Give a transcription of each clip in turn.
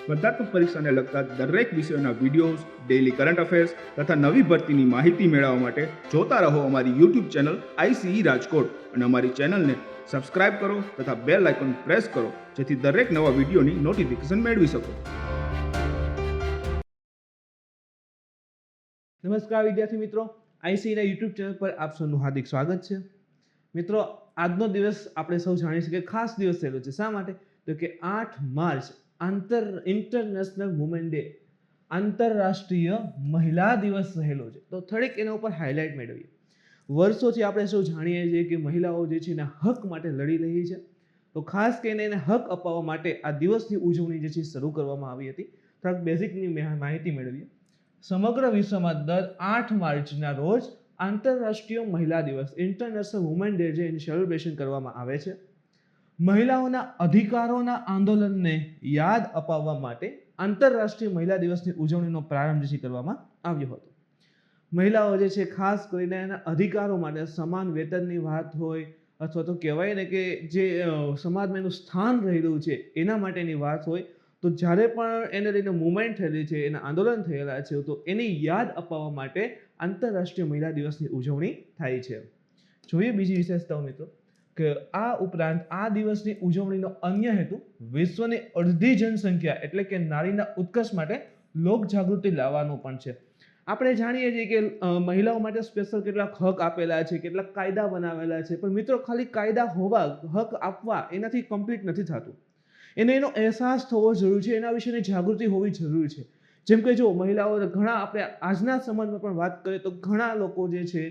સ્પર્ધાત્મક પરીક્ષાને લગતા દરેક વિષયોના વિડીયોઝ, ડેઇલી કરંટ અફેર્સ તથા નવી ભરતીની માહિતી મેળવવા માટે જોતા રહો અમારી યુટ્યુબ ચેનલ ICE રાજકોટ અને અમારી ચેનલને સબસ્ક્રાઇબ કરો તથા બેલ આઇકોન પ્રેસ કરો જેથી દરેક નવા વિડીયોની નોટિફિકેશન મેળવી શકો. નમસ્કાર વિદ્યાર્થી મિત્રો, ICE ના યુટ્યુબ ચેનલ પર આપ સૌનું હાર્દિક સ્વાગત છે. મિત્રો, આજનો દિવસ આપણે સૌ જાણીએ છીએ કે ખાસ દિવસ થયેલો છે. શા માટે? તો કે 8 માર્ચ ઇન્ટરનેશનલ વુમેન ડે, આંતરરાષ્ટ્રીય મહિલા દિવસ રહેલો છે. તો થોડીક એના ઉપર હાઇલાઇટ મેળવીએ. વર્ષોથી આપણે સૌ જાણીએ છીએ કે મહિલાઓ જે છે એના હક માટે લડી રહી છે. તો ખાસ કરીને એને હક અપાવવા માટે આ દિવસની ઉજવણી જે છે શરૂ કરવામાં આવી હતી. થોડાક બેઝિકની માહિતી મેળવીએ. સમગ્ર વિશ્વમાં દર 8 માર્ચના રોજ આંતરરાષ્ટ્રીય મહિલા દિવસ, ઇન્ટરનેશનલ વુમેન ડે જે એનું સેલિબ્રેશન કરવામાં આવે છે. મહિલાઓના અધિકારોના આંદોલનને યાદ અપાવવા માટે આંતરરાષ્ટ્રીય મહિલા દિવસની ઉજવણીનો પ્રારંભ જે કરવામાં આવ્યો હતો. મહિલાઓ જે છે ખાસ કરીને એના અધિકારો માટે, સમાન વેતનની વાત હોય અથવા તો કહેવાય ને કે જે સમાજમાં એનું સ્થાન રહેલું છે એના માટેની વાત હોય, તો જ્યારે પણ એને લઈને મુવમેન્ટ થયેલી છે, એના આંદોલન થયેલા છે, તો એની યાદ અપાવવા માટે આંતરરાષ્ટ્રીય મહિલા દિવસની ઉજવણી થાય છે. જોઈએ બીજી વિશેષતાઓ મિત્રો, કે આ ઉપરાંત આ દિવસની ઉજવણીનો અન્ય હેતુ વિશ્વની અડધી જનસંખ્યા એટલે કે નારીના ઉત્કર્ષ માટે લોક જાગૃતિ લાવવાનો પણ છે. આપણે જાણીએ છીએ કે મહિલાઓ માટે સ્પેશિયલ કેટલાક હક આપેલા છે, કેટલાક કાયદા બનાવેલા છે, પણ મિત્રો ખાલી કાયદા હોવા, હક આપવા એનાથી કમ્પ્લીટ નથી થતું. એનો અહેસાસ થવો જરૂરી છે, એના વિશેની જાગૃતિ હોવી જરૂરી છે. જેમ કે જો મહિલાઓ ઘણા, આપણે આજના સમાજમાં પણ વાત કરીએ તો ઘણા લોકો જે છે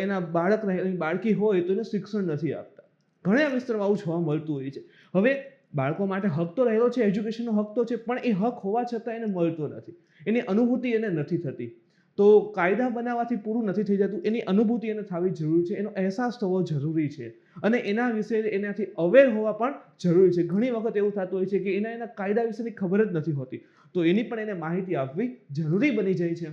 એના બાળકી હોય તો એને શિક્ષણ નથી આપતા. ઘણા વિસ્તારમાં આવું જોવા મળતું હોય છે. હવે બાળકો માટે હક તો રહેલો છે, એજ્યુકેશનનો હક તો છે, પણ એ હક હોવા છતાં એને મળતો નથી, એની અનુભૂતિ એને નથી થતી. તો કાયદા બનાવવાથી પૂરું નથી થઈ જતું, એની અનુભૂતિ એને થવી જરૂરી છે, એનો અહેસાસ થવો જરૂરી છે અને એના વિશે એનાથી અવેર હોવા પણ જરૂરી છે. ઘણી વખત એવું થતું હોય છે કે એના કાયદા વિશેની ખબર જ નથી હોતી, તો એની પણ એને માહિતી આપવી જરૂરી બની જાય છે.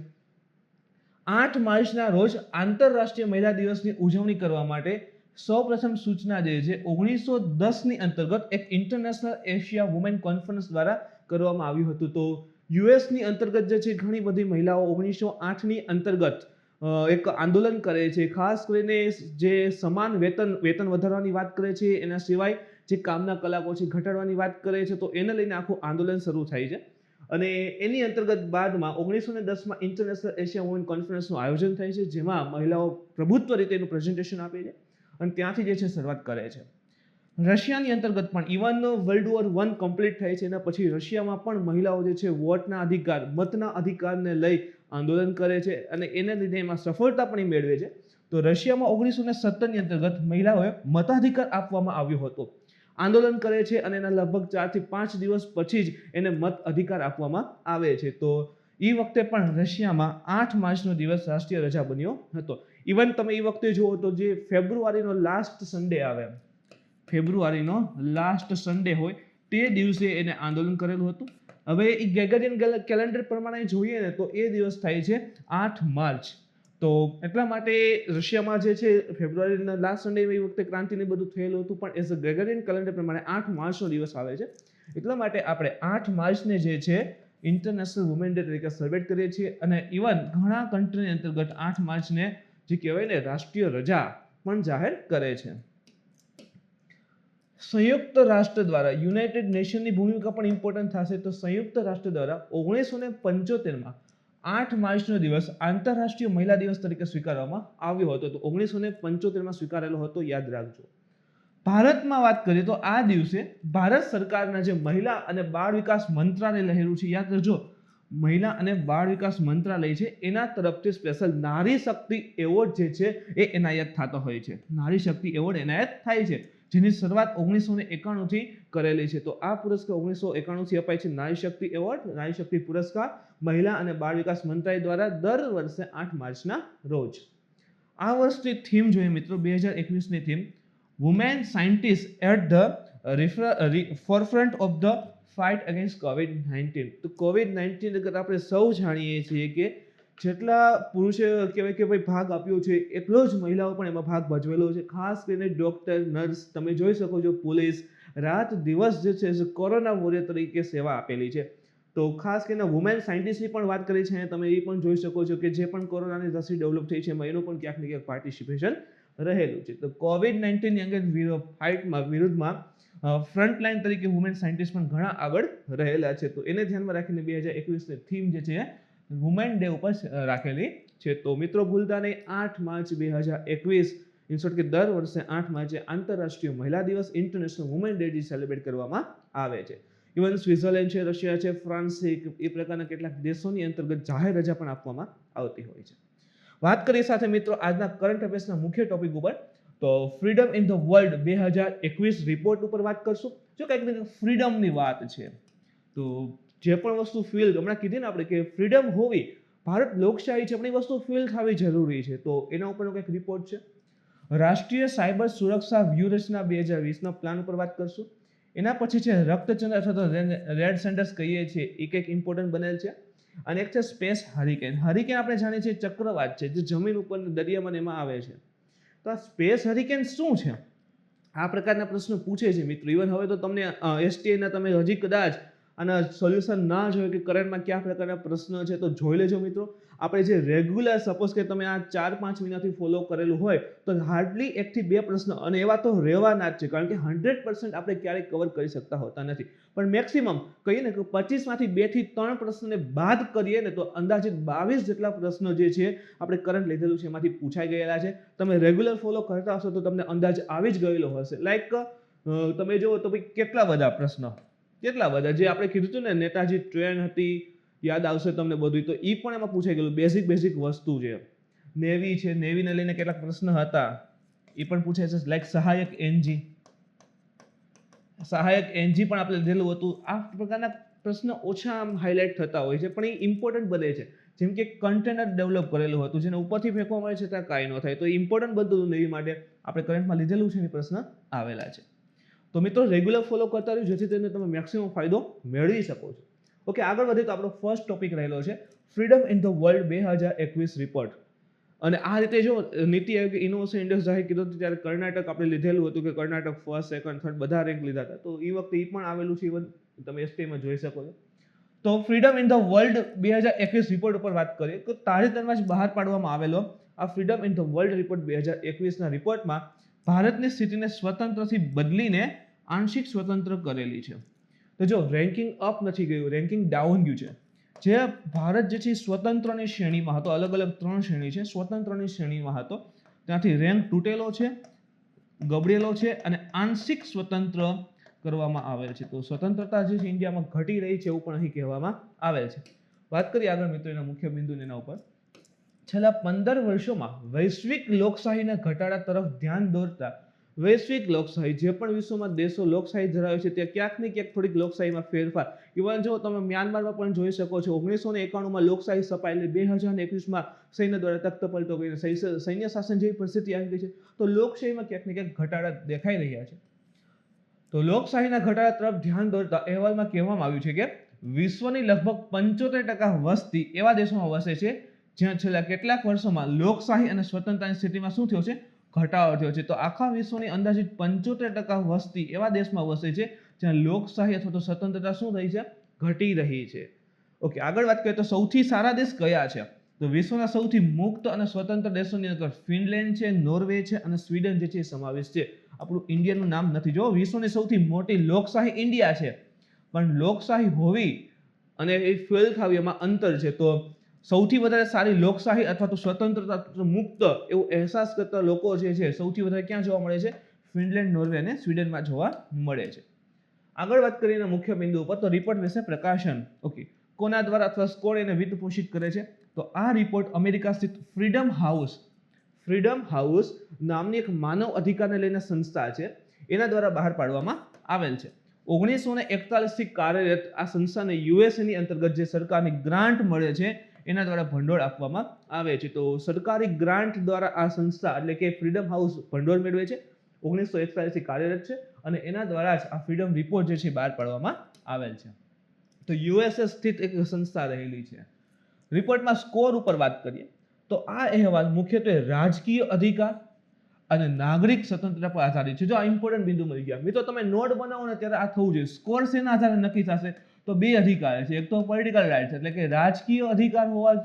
8 માર્ચના રોજ આંતરરાષ્ટ્રીય મહિલા દિવસની ઉજવણી કરવા માટે સૌપ્રથમ સૂચના જે છે 1910ની અંતર્ગત એક ઇન્ટરનેશનલ એશિયા વુમેન કોન્ફરન્સ દ્વારા કરવામાં આવ્યું હતું. તો યુએસની અંતર્ગત જે છે ઘણી બધી મહિલાઓ 1908ની અંતર્ગત એક આંદોલન કરે છે. ખાસ કરીને જે સમાન વેતન વધારવાની વાત કરે છે, એના સિવાય જે કામના કલાકો છે ઘટાડવાની વાત કરે છે, તો એને લઈને આખું આંદોલન શરૂ થાય છે. અને એની અંતર્ગત બાદમાં 1910માં ઇન્ટરનેશનલ એશિયા વુમેન કોન્ફરન્સનું આયોજન થાય છે, જેમાં મહિલાઓ પ્રભુત્વ રીતે એનું પ્રેઝન્ટેશન આપે છે અને ત્યાંથી જે છે શરૂઆત કરે છે. રશિયાની અંતર્ગત પણ ઇવન વર્લ્ડ વોર 1 કમ્પ્લીટ થાય છે, એના પછી રશિયામાં પણ મહિલાઓ જે છે વોટના અધિકાર, મતના અધિકારને લઈ આંદોલન કરે છે અને એને લીધે એમાં સફળતા પણ મેળવે છે. તો રશિયામાં 1917ની અંતર્ગત મહિલાઓએ મતાધિકાર આપવામાં આવ્યો હતો. આંદોલન કરે છે અને એના લગભગ 4 થી 5 દિવસ પછી જ એને મત અધિકાર આપવામાં આવે છે. તો એ વખતે પણ રશિયામાં 8 માર્ચનો દિવસ રાષ્ટ્રીય રજા બન્યો હતો. ઇવન તમે એ વખતે જુઓ તો જે ફેબ્રુઆરીનો લાસ્ટ સન્ડે આવે, ફેબ્રુઆરીનો લાસ્ટ સન્ડે હોય તે દિવસે એને આંદોલન કરેલું હતું. હવે એ ગ્રેગોરિયન કેલેન્ડર પ્રમાણે જોઈએ ને તો એ દિવસ થાય છે 8 માર્ચ. તો એટલા માટે રશિયામાં જે છે ફેબ્રુઆરીના લાસ્ટ સન્ડે એ વખતે ક્રાંતિને બધું થયેલું હતું, પણ એઝ અ ગ્રેગોરિયન કેલેન્ડર પ્રમાણે 8 માર્ચનો દિવસ આવે છે. એટલા માટે આપણે 8 માર્ચને જે છે ઇન્ટરનેશનલ વુમેન ડે તરીકે સેલિબ્રેટ કરીએ છીએ. અને ઇવન ઘણા કન્ટ્રીની અંતર્ગત 8 માર્ચને જે કહેવાય ને રાષ્ટ્રીય રજા પણ જાહેર કરે છે. સંયુક્ત રાષ્ટ્ર દ્વારા, યુનાઇટેડ નેશનની ભૂમિકા પણ ઇમ્પોર્ટન્ટ થશે. તો સંયુક્ત રાષ્ટ્ર દ્વારા 1975માં 8 માર્ચનો દિવસ આંતરરાષ્ટ્રીય મહિલા દિવસ તરીકે સ્વીકારવામાં આવ્યો હતો. તો 1975માં સ્વીકારેલો હતો, યાદ રાખજો. ભારતમાં વાત કરીએ તો આ દિવસે ભારત સરકારના જે મહિલા અને બાળ વિકાસ મંત્રાલય રહેલું છે, યાદ રાખજો, મહિલા અને બાળ વિકાસ મંત્રાલય છે, એના તરફથી સ્પેશિયલ નારી શક્તિ એવોર્ડ જે છે એ એનાયત થતો હોય છે. નારી શક્તિ એવોર્ડ એનાયત થાય છે, જેની શરૂઆત 1991થી કરેલી છે. તો આ પુરસ્કાર 1991થી અપાય છે, નારી શક્તિ એવોર્ડ, નારી શક્તિ પુરસ્કાર મહિલા અને બાળ વિકાસ મંત્રાલય દ્વારા દર વર્ષે 8 માર્ચના રોજ. આ વર્ષની થીમ જોઈએ મિત્રો, 2021ની theme women scientist at the forefront of the fight against COVID-19. તો COVID-19 અગર આપણે સૌ જાણીએ છીએ કે જેટલા પુરુષે કહેવાય કે ભાઈ ભાગ આપ્યો છે, એટલો જ મહિલાઓ પણ એમાં ભાગ ભજવેલો છે. ખાસ કરીને ડોક્ટર, નર્સ, તમે જોઈ શકો છો પોલીસ, રાત દિવસ જે છે કોરોના વોરિયર તરીકે સેવા આપેલી છે. તો ખાસ કરીને વુમેન સાયન્ટિસ્ટની પણ વાત કરી છે, તમે એ પણ જોઈ શકો છો કે જે પણ કોરોનાની રસી ડેવલપ થઈ છે એમાં એનું પણ ક્યાંક ને ક્યાંક પાર્ટિસિપેશન રહેલું છે. તો COVID-19 અંગે ફાઇટમાં વિરુદ્ધમાં ફ્રન્ટલાઇન તરીકે વુમેન સાયન્ટિસ્ટ પણ ઘણા આગળ રહેલા છે. તો એને ધ્યાનમાં રાખીને 2021ની થીમ જે છે વુમેન ડે ઉપર રાખેલી છે. તો મિત્રો ભૂલતા નહીં, 8 માર્ચ 2021 ઇન શોર્ટ કે દર વર્ષે 8 માર્ચે આંતરરાષ્ટ્રીય મહિલા દિવસ ઇન્ટરનેશનલ વુમેન ડે સેલિબ્રેટ કરવામાં આવે છે. ઇવન સ્વિટ્ઝરલેન્ડ છે, રશિયા છે, ફ્રાન્સ છે, એ પ્રકારના કેટલાક દેશોની અંતર્ગત જાહેર રજા પણ આપવામાં આવતી હોય છે. વાત કરીએ સાથે મિત્રો આજના કરંટ અફેર્સના મુખ્ય ટોપિક ઉપર, તો freedom in the world 2021 report ઉપર વાત કરશું. જો કંઈક ફ્રીડમની વાત છે તો જે પણ વસ્તુ ફીલ હમણાં કીધી ને આપણે કે ફ્રીડમ હોવી, ભારત લોકશાહી છે પણ એ વસ્તુ ફીલ થવી જરૂરી છે. તો એના ઉપરનો કંઈક રિપોર્ટ છે. રાષ્ટ્રીય સાયબર સુરક્ષા વ્યૂહરચના 2020ના પ્લાન ઉપર વાત કરશું. એના પછી છે રક્તચંદ્ર અથવા તો રેડ સેન્ડર્સ કહીએ છીએ, એ કંઈક ઇમ્પોર્ટન્ટ બનેલ છે. અને એક છે સ્પેસ હરિકેન. હરિકેન આપણે જાણીએ છીએ ચક્રવાત છે જે જમીન ઉપર દરિયામાં એમાં આવે છે. તો આ સ્પેસ હરિકેન શું છે? આ પ્રકારના પ્રશ્નો પૂછે છે મિત્રો. ઇવન હવે તો તમને STIના તમે હજી કદાચ આના સોલ્યુશન ના જોયો કે કરંટમાં કયા પ્રકારના પ્રશ્ન છે તો જોઈ લેજો મિત્રો. આપણે જે રેગ્યુલર સપોઝ કે તમે આ 4-5 મહિનાથી ફોલો કરેલું હોય તો હાર્ડલી 1 થી 2 પ્રશ્ન, અને એવા તો રહેવાના જ છે કારણ કે 100% આપણે ક્યારેય કવર કરી શકતા હોતા નથી. પણ મેક્સિમમ કહીએ ને કે 25 માંથી 2 થી 3 પ્રશ્નને બાદ કરીએ ને તો અંદાજિત 22 જેટલા પ્રશ્નો જે છે આપણે કરંટ લીધેલું છે એમાંથી પૂછાઈ ગયેલા છે. તમે રેગ્યુલર ફોલો કરતા હશો તો તમને અંદાજ આવી જ ગયેલો હશે. લાઈક તમે જુઓ તો ભાઈ કેટલા બધા પ્રશ્નો, કેટલા બધા જે આપણે કીધું હતું ને નેતાજી ટ્રેન હતી, યાદ આવશે તમને બધું, તો એ પણ એમાં પૂછાઈ ગયેલું. બેઝિક વસ્તુ છે. નેવી છે, નેવીને લઈને કેટલાક પ્રશ્ન હતા એ પણ પૂછાય છે. લાઈક સહાયક એનજી પણ આપણે લીધેલું હતું. આ પ્રકારના પ્રશ્ન ઓછા આમ હાઇલાઇટ થતા હોય છે પણ એ ઇમ્પોર્ટન્ટ બને છે. જેમ કે કન્ટેનર ડેવલપ કરેલું હતું જેને ઉપરથી ફેંકવામાં આવે છે ત્યાં કાંઈ ન થાય, તો ઇમ્પોર્ટન્ટ બનતું હતું નેવી માટે. આપણે કરંટમાં લીધેલું છે એ પ્રશ્ન આવેલા છે. તો મિત્રો રેગ્યુલર ફોલો કરતા રહ્યું જેથી તેને તમે મેક્સિમમ ફાયદો મેળવી શકો છો. ઓકે, આગળ વધીએ તો આપણો ફર્સ્ટ ટોપિક રહેલો છે freedom in the world 2021 report. અને આ રીતે જો નીતિ આયોગ ઇનોવેશન ઇન્ડેક્સ જાહેર કીધું હતું ત્યારે કર્ણાટક આપણે લીધેલું હતું કે કર્ણાટક ફર્સ્ટ, સેકન્ડ, થર્ડ બધા રેન્ક લીધા હતા. તો એ વખતે એ પણ આવેલું છે, ઇવન તમે STમાં જોઈ શકો છો. તો freedom in the world 2021 report ઉપર વાત કરીએ તો તાજેતરમાં જ બહાર પાડવામાં આવેલો આ freedom in the world report 2021ના રિપોર્ટમાં ભારતની સ્થિતિને સ્વતંત્રથી બદલીને આંશિક સ્વતંત્ર કરેલી છે. તો જો રેન્કિંગ અપ નથી ગયું, રેન્કિંગ ડાઉન ગયું છે. જે ભારત જે છે સ્વતંત્રની શ્રેણીમાં હતો, અલગ અલગ 3 શ્રેણી છે, સ્વતંત્રની શ્રેણીમાં હતો, ત્યાંથી રેન્ક તૂટેલો છે, ગબડેલો છે અને આંશિક સ્વતંત્ર કરવામાં આવેલ છે. તો સ્વતંત્રતા જે છે ઇન્ડિયામાં ઘટી રહી છે એવું પણ અહીં કહેવામાં આવેલ છે. વાત કરીએ આગળ મિત્રો એના મુખ્ય બિંદુ એના ઉપર. છેલ્લા 15 વર્ષોમાં વૈશ્વિક લોકશાહીના ઘટાડા તરફ ધ્યાન દોરતા વૈશ્વિક લોકશાહી, જે પણ વિશ્વમાં દેશો લોકશાહી ધરાવે છે તે ક્યાંક ને ક્યાંક થોડીક લોકશાહીમાં ફેરફાર. ઇવન જો તમે મ્યાનમારમાં પણ જોઈ શકો છો 1991માં લોકશાહી સ્થપાયેલી, 2021માં સૈન્ય દ્વારા તખ્તપલટો કરીને સૈન્ય શાસન જેવી પરિસ્થિતિ આવી ગઈ છે. તો લોકશાહીમાં ક્યાંક ને ક્યાંક ઘટાડા દેખાઈ રહ્યા છે. તો લોકશાહીના ઘટાડા તરફ ધ્યાન દોરતા અહેવાલમાં કહેવામાં આવ્યું છે કે વિશ્વની લગભગ 75% વસ્તી એવા દેશોમાં વસે છે જ્યાં છેલ્લા કેટલાક વર્ષોમાં લોકશાહી અને સ્વતંત્રતાની સ્થિતિમાં શું થયો છે? ઘટાડો થયો છે. તો આખા વિશ્વની અંદાજિત 75% વસ્તી એવા દેશમાં વસે છે જ્યાં લોકશાહી અથવા તો સ્વતંત્રતા શું થઈ છે? ઘટી રહી છે. ઓકે, આગળ વાત કરીએ તો સૌથી સારા દેશ કયા છે? તો વિશ્વના સૌથી મુક્ત અને સ્વતંત્ર દેશોની અંદર ફિનલેન્ડ છે, નોર્વે છે અને સ્વીડન જે છે એ સમાવેશ છે. આપણું ઇન્ડિયાનું નામ નથી. જો વિશ્વની સૌથી મોટી લોકશાહી ઇન્ડિયા છે પણ લોકશાહી હોવી અને એ ફેલ થવી એમાં અંતર છે. તો સૌથી વધારે સારી લોકશાહી અથવા તો સ્વતંત્રતા મુક્ત એવું અહેસાસ કરતા લોકો જે છે સૌથી વધારે ક્યાં જોવા મળે છે? ફિનલેન્ડ, નોર્વે અને સ્વીડનમાં જોવા મળે છે. આગળ વાત કરીએ મુખ્ય બિંદુ ઉપર તો રિપોર્ટ વિશે પ્રકાશન. ઓકે, કોના દ્વારા અથવા કોણ એને વિત્ત પોષિત કરે છે? તો આ રિપોર્ટ અમેરિકા સ્થિત ફ્રીડમ હાઉસ નામની એક માનવ અધિકારને લઈને સંસ્થા છે એના દ્વારા બહાર પાડવામાં આવેલ છે. 1941 થી કાર્યરત આ સંસ્થાને યુએસએની અંતર્ગત જે સરકારની ગ્રાન્ટ મળે છે એના દ્વારા ભંડોળ આપવામાં આવે છે. તો સરકારી ગ્રાન્ટ દ્વારા આ સંસ્થા એટલે કે ફ્રીડમ હાઉસ ભંડોળ મેળવે છે. 1941 થી કાર્યરત છે અને એના દ્વારા જ આ ફ્રીડમ રિપોર્ટ જે છે બહાર પાડવામાં આવેલ છે. તો યુએસએ સ્થિત એક સંસ્થા રહેલી છે. રિપોર્ટમાં સ્કોર ઉપર વાત કરીએ તો આ અહેવાલ મુખ્યત્વે રાજકીય અધિકાર અને નાગરિક સ્વતંત્રતા પર આધારિત છે. જો આ ઇમ્પોર્ટન્ટ બિંદુ મળી ગયા મિત્રો, તમે નોટ બનાવો ને ત્યારે આ થવું જોઈએ. સ્કોર શેના આધારે નક્કી થશે? તો બે અધિકાર છે, એક તો પોલિટિકલ રાઇટ્સ એટલે કે રાજકીય અધિકાર હોવા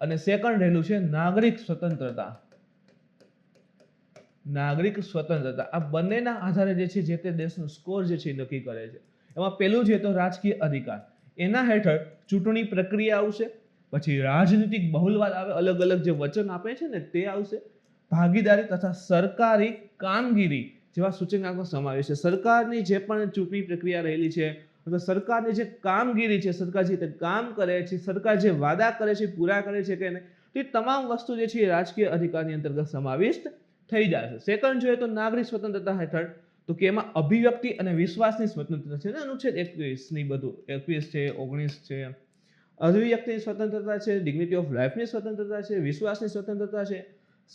અને સેકન્ડ રહેલું છે નાગરિક સ્વતંત્રતા. નાગરિક સ્વતંત્રતા આ બંનેના આધારે જે છે જે તે દેશનો સ્કોર જે છે એ નક્કી કરે છે. એમાં પહેલું છે તો રાજકીય અધિકાર, એના હેઠળ ચૂંટણી પ્રક્રિયા આવશે, પછી રાજનીતિક બહુલવાદ આવે, અલગ અલગ જે વચન આપે છે ને તે આવશે, ભાગીદારી તથા સરકારી કામગીરી જેવા સૂચકાંકો સમાવેશ છે. સરકારની જે પણ ચૂંટણી પ્રક્રિયા રહેલી છે અથવા સરકારની જે કામગીરી છે, સરકાર જે રીતે કામ કરે છે, સરકાર જે વાદા કરે છે પૂરા કરે છે કે નહીં, તે તમામ વસ્તુ જે છે એ રાજકીય અધિકારની અંતર્ગત સમાવિષ્ટ થઈ જશે. સેકન્ડ જોઈએ તો નાગરિક સ્વતંત્રતા હેઠળ તો કે એમાં અભિવ્યક્તિ અને વિશ્વાસની સ્વતંત્રતા છે ને, અનુચ્છેદ 21 ની બધું 21 છે, 19 છે. અભિવ્યક્તિની સ્વતંત્રતા છે, ડિગ્નિટી ઓફ લાઈફની સ્વતંત્રતા છે, વિશ્વાસની સ્વતંત્રતા છે,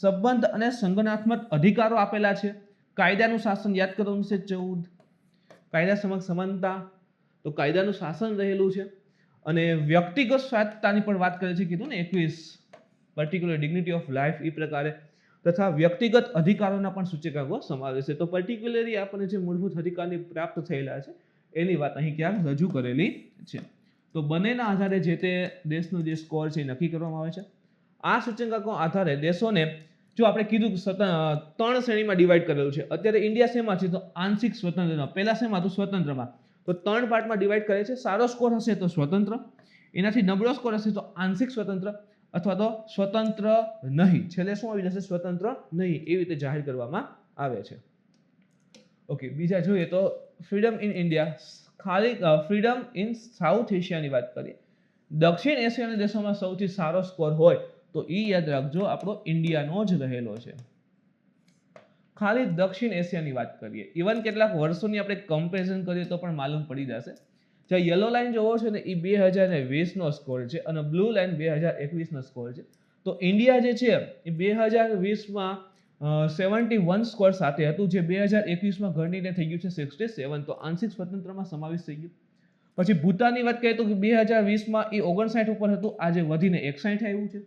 સંબંધ અને સંગઠનાત્મક અધિકારો આપેલા છે, કાયદાનું શાસન યાદ કરવાનું છે 14, કાયદા સમક્ષ સમાનતા તો કાયદાનું શાસન રહેલું છે, અને વ્યક્તિગત સ્વાયત્તતાની પણ વાત કરે છે કીધું ને 21 પર્ટિક્યુલર ડિગ્નિટી ઓફ લાઈફ એ પ્રકારે, તથા વ્યક્તિગત અધિકારોના પણ સૂચકાંકો સમાવેશ છે. તો પર્ટિક્યુલરલી આપણને જે મૂળભૂત અધિકારની પ્રાપ્ત થયેલા છે એની વાત અહીં ક્યાંક રજૂ કરેલી છે. તો બંનેના આધારે જે તે દેશનો જે સ્કોર છે એ નક્કી કરવામાં આવે છે. આ સૂચકાંકો આધારે દેશોને જો આપણે કીધું કે 3 શ્રેણીમાં ડિવાઈડ કરેલું છે. અત્યારે ઇન્ડિયા શેમાં છે તો આંશિક સ્વતંત્રમાં, પહેલા શેમાં તો સ્વતંત્રમાં, તો 3 પાર્ટમાં ડિવાઈડ કરે છે. સારો સ્કોર હશે તો સ્વતંત્ર, એનાથી નબળો સ્કોર હશે તો આંશિક સ્વતંત્ર અથવા તો સ્વતંત્ર નહીં. છેલ્લે શું આવી જશે? સ્વતંત્ર નહીં, એવી રીતે જાહેર કરવામાં આવે છે. ઓકે, બીજા જોઈએ તો ફ્રીડમ ઇન ઇન્ડિયા, ખાલી ફ્રીડમ ઇન સાઉથ એશિયાની વાત કરીએ. દક્ષિણ એશિયાના દેશોમાં સૌથી સારો સ્કોર હોય તો એ યાદ રાખજો આપણો ઇન્ડિયાનો જ રહેલો છે. ખાલી દક્ષિણ એશિયાની વાત કરીએ, ઇવન કેટલાક વર્ષોની આપણે કમ્પેરિઝન કરીએ તો પણ માલુમ પડી જશે. જે યલો લાઈન જોવો છે ને એ 2020 નો સ્કોર છે અને બ્લુ લાઈન 2021 નો સ્કોર છે. તો ઇન્ડિયા જે છે એ 2020માં 71 સ્કોર સાથે હતું, જે 2021માં ઘટીને થઈ ગયું છે 67, તો આંશિક સ્વતંત્રમાં સમાવેશ થઈ ગયો. પછી ભૂતાનની વાત કરીએ તો 2020માં એ 59 ઉપર હતું, આજે વધીને 61 આવ્યું છે.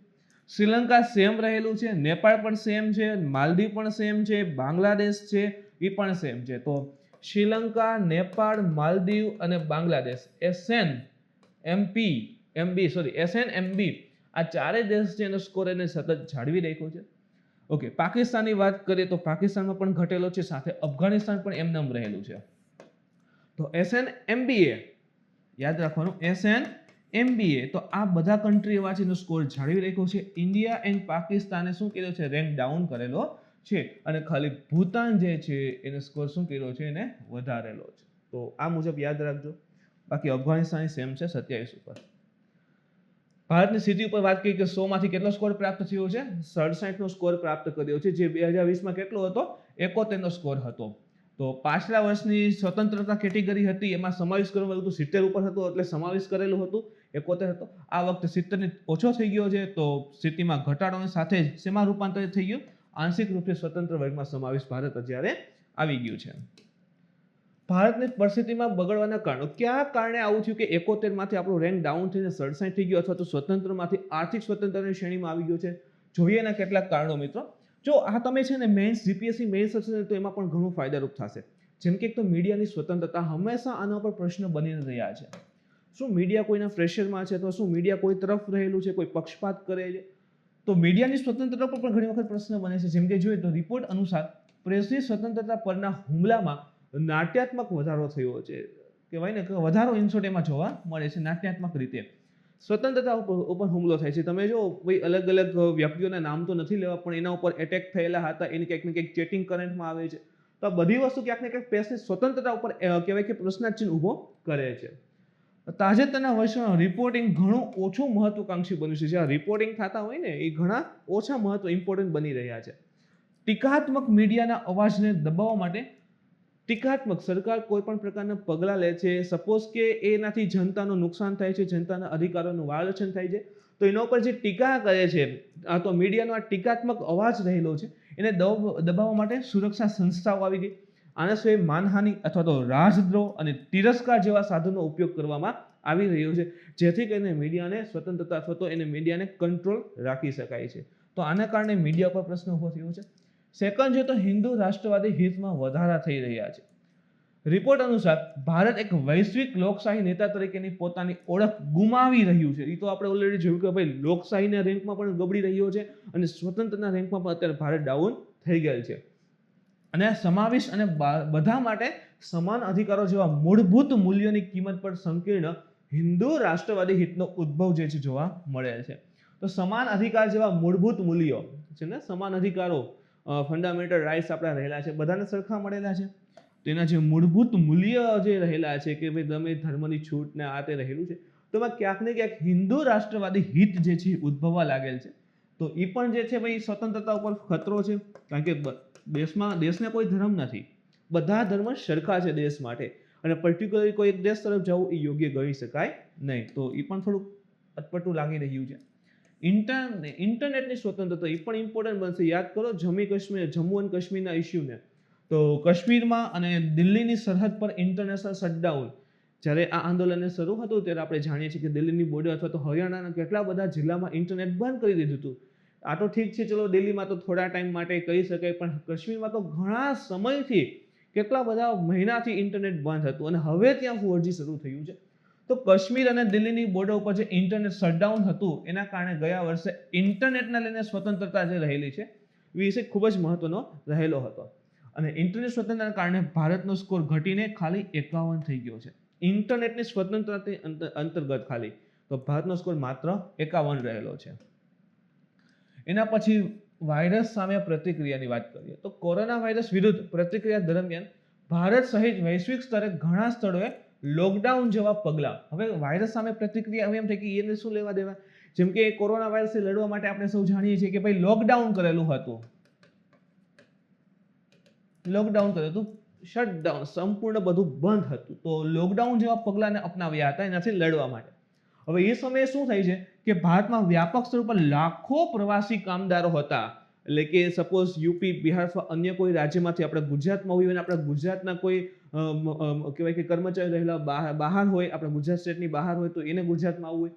શ્રીલંકા સેમ રહેલું છે, નેપાળ પણ સેમ છે, માલદીવ પણ સેમ છે, બાંગ્લાદેશ છે એ પણ સેમ છે. તો શ્રીલંકા, નેપાળ, માલદીવ અને બાંગ્લાદેશ SNMB આ ચારે દેશ છે એનો સ્કોર એને સતત જાળવી રાખ્યો છે. ઓકે, પાકિસ્તાનની વાત કરીએ તો પાકિસ્તાનમાં પણ ઘટેલો છે, સાથે અફઘાનિસ્તાન પણ એમનેમ રહેલું છે. તો SNMBA યાદ રાખવાનું, SNMBA તો આ બધા કન્ટ્રી એવા છે એનો સ્કોર જાળવી રાખ્યો છે. ઇન્ડિયા એન્ડ પાકિસ્તાને શું કર્યો છે? રેન્ક ડાઉન કરેલો છે, અને ખાલી ભૂતાન જે છે એને સ્કોર શું કર્યો છે? એને વધારેલો છે. તો આ મુજબ યાદ રાખજો. બાકી અફઘાનિસ્તાન સેમ છે 27 ઉપર. ભારતની સ્થિતિ ઉપર વાત કરીએ કે 100 માંથી કેટલો સ્કોર પ્રાપ્ત થયો છે? 67 નો સ્કોર પ્રાપ્ત કર્યો છે, જે 2020માં કેટલો હતો? 71 નો સ્કોર હતો. તો પાછલા વર્ષની સ્વતંત્રતા કેટેગરી હતી એમાં સમાવેશ કરવામાં આવ્યું હતું 70 ઉપર હતું, એટલે સમાવેશ કરેલું હતું 71 હતો. આ વખતે 70 ને ઓછો થઈ ગયો છે, તો સ્થિતિમાં ઘટાડોની સાથે જ શેમાં રૂપાંતરિત થઈ ગયું? આંશિક રૂપે સ્વતંત્ર વર્ગમાં સમાવેશ ભારત અત્યારે આવી ગયું છે. ભારતની પરિસ્થિતિમાં બગડવાના કારણો, કયા કારણે આવું થયું કે 71 માંથી આપણું રેન્ક ડાઉન થઈને 67 થઈ ગયો, અથવા તો સ્વતંત્રમાંથી આર્થિક સ્વતંત્રની શ્રેણીમાં આવી ગયો છે? જોઈએ એના કેટલાક કારણો મિત્રો. જો આ તમે છે ને મેન્સ જીપીએસસી મેન્સ હશે તો એમાં પણ ઘણું ફાયદારૂપ થશે. જેમ કે એક તો મીડિયાની સ્વતંત્રતા, હંમેશા આના પર પ્રશ્ન બની રહ્યા છે. શું મીડિયા કોઈના પ્રેશરમાં છે, અથવા શું મીડિયા કોઈ તરફ રહેલું છે, કોઈ પક્ષપાત કરે છે? તો મીડિયાની સ્વતંત્રતા પર પણ ઘણી વખત પ્રશ્ન બને છે. જેમ કે જોઈએ તો રિપોર્ટ અનુસાર પ્રેસની સ્વતંત્રતા પરના હુમલામાં નાટ્યાત્મક વધારો થયો છે, કહેવાય ને કે વધારો ઇનશોર્ટ એમાં જોવા મળે છે. નાટ્યાત્મક રીતે સ્વતંત્રતા ઉપર હુમલો થાય છે. તમે જો ભાઈ અલગ અલગ વ્યક્તિઓના નામ તો નથી લેવા, પણ એના ઉપર એટેક થયેલા હતા, એની કંઈક ને કંઈક ચેટિંગ કરંટમાં આવે છે. તો આ બધી વસ્તુ ક્યાંક ને ક્યાંક પ્રેસની સ્વતંત્રતા ઉપર કહેવાય કે પ્રશ્નાર્થ ઊભો કરે છે. તાજેતરના વર્ષોમાં રિપોર્ટિંગ ઘણું ઓછું મહત્વકાંક્ષી બન્યું છે. જ્યાં રિપોર્ટિંગ થતા હોય ને એ ઘણા ઓછા ઇમ્પોર્ટન્ટ બની રહ્યા છે. ટીકાત્મક મીડિયાના અવાજને દબાવવા માટે ટીકાત્મક સરકાર કોઈ પણ પ્રકારના પગલાં લે છે. સપોઝ કે એનાથી જનતાનું નુકસાન થાય છે, જનતાના અધિકારોનું વાળછન થાય છે, તો એના ઉપર જે ટીકા કરે છે, તો મીડિયાનો આ ટીકાત્મક અવાજ રહેલો છે, એને દબાવવા માટે સુરક્ષા સંસ્થાઓ આવી ગઈ. આના સિવાય માનહાનિ અથવા તો રાજદ્રોહ અને તિરસ્કાર જેવા સાધનનો ઉપયોગ કરવામાં આવી રહ્યો છે, જેથી કરીને મીડિયાને સ્વતંત્રતા અથવા તો એને મીડિયાને કંટ્રોલ રાખી શકાય છે. તો આના કારણે મીડિયા પર પ્રશ્ન ઊભો થયો છે. સેકન્ડ છે તો હિન્દુ રાષ્ટ્રવાદી હિતમાં વધારા થઈ રહ્યા છે. રિપોર્ટ અનુસાર ભારત એક વૈશ્વિક લોકશાહી નેતા તરીકેની પોતાની ઓળખ ગુમાવી રહ્યું છે. એ તો આપણે ઓલરેડી જોયું કે ભાઈ લોકશાહીના રેન્કમાં પણ ગબડી રહ્યો છે અને સ્વતંત્રના રેન્કમાં પણ અત્યારે ભારત ડાઉન થઈ ગયેલ છે. અને સમાવેશ અને બધા માટે સમાન અધિકારો જેવા મૂળભૂત મૂલ્યોની કિંમત પર સંકીર્ણ હિન્દુ રાષ્ટ્રવાદી હિતનો ઉદ્ભવ જે છે જોવા મળે છે. તો સમાન અધિકાર જેવા મૂળભૂત મૂલ્યો છે ને, સમાન અધિકારો ફંડામેન્ટલ રાઇટ્સ આપણા રહેલા છે, બધાને સરખા મળેલા છે. તો એના જે મૂળભૂત મૂલ્ય જે રહેલા છે કે ભાઈ તમે ધર્મની છૂટ ને આ તે રહેલું છે, તો એમાં ક્યાંક ને ક્યાંક હિન્દુ રાષ્ટ્રવાદી હિત જે છે ઉદ્ભવવા લાગેલ છે. તો એ પણ જે છે ભાઈ સ્વતંત્રતા ઉપર ખતરો છે, કારણ કે દેશને કોઈ ધર્મ નથી, બધા ધર્મ સરખા છે દેશ માટે, અને પર્ટિક્યુલરલી કોઈ એક દેશ તરફ જવું એ યોગ્ય ગણી શકાય નહીં. તો એ પણ થોડુંક અટપટું લાગી રહ્યું છે. ઇન્ટરનેટની સ્વતંત્રતા એ પણ ઇમ્પોર્ટન્ટ બનશે. યાદ કરો જમ્મુ અને કાશ્મીરના ઇસ્યુને. તો કાશ્મીરમાં અને દિલ્હીની સરહદ પર ઇન્ટરનેશનલ શટડાઉન જ્યારે આ આંદોલન શરૂ હતું ત્યારે આપણે જાણીએ છીએ કે દિલ્હીની બોર્ડર અથવા તો હરિયાણાના કેટલા બધા જિલ્લામાં ઇન્ટરનેટ બંધ કરી દીધું હતું. આ તો ઠીક છે, ચલો દિલ્હીમાં તો થોડા ટાઈમ માટે કહી શકાય, પણ કાશ્મીરમાં તો ઘણા સમયથી કેટલા બધા મહિનાથી ઇન્ટરનેટ બંધ હતું અને હવે ત્યાં 4G શરૂ થયું છે. તો કાશ્મીર અને દિલ્હીની બોર્ડર ઉપર જે ઇન્ટરનેટ શટડાઉન હતું એના કારણે ગયા વર્ષે ઇન્ટરનેટને લઈને સ્વતંત્રતા જે રહેલી છે એ વિશે ખૂબ જ મહત્વનો રહેલો હતો. અને ઇન્ટરનેટ સ્વતંત્રતાના કારણે ભારતનો સ્કોર ઘટીને ખાલી 51 થઈ ગયો છે. ઇન્ટરનેટની સ્વતંત્રતાની અંતર્ગત ખાલી તો ભારતનો સ્કોર માત્ર 51 રહેલો છે. એના પછી વાયરસ સામે પ્રતિક્રિયાની વાત કરીએ તો કોરોના વાયરસ વિરુદ્ધ પ્રતિક્રિયા દરમિયાન ભારત સહિત વૈશ્વિક સ્તરે ઘણા સ્થળોએ લોકડાઉન જેવા પગલાં. હવે વાયરસ સામે પ્રતિક્રિયા હવે એમ થાય કે એને શું લેવા દેવા, જેમ કે કોરોના વાયરસથી લડવા માટે આપણે સૌ જાણીએ છીએ કે ભાઈ લોકડાઉન કરેલું હતું, શટડાઉન, સંપૂર્ણ બધું બંધ હતું. તો લોકડાઉન જેવા પગલાંને અપનાવ્યા હતા એનાથી લડવા માટે. હવે એ સમયે શું થાય છે કે ભારતમાં વ્યાપક સ્તર પર લાખો પ્રવાસી કામદારો હતા. એટલે કે સપોઝ યુપી, બિહાર અથવા અન્ય કોઈ રાજ્યમાંથી આપણે ગુજરાતમાં હોય અને આપણા ગુજરાતના કોઈ કહેવાય કે કર્મચારી રહેલા બહાર હોય, આપણા ગુજરાત સ્ટેટની બહાર હોય તો એને ગુજરાતમાં આવવું હોય,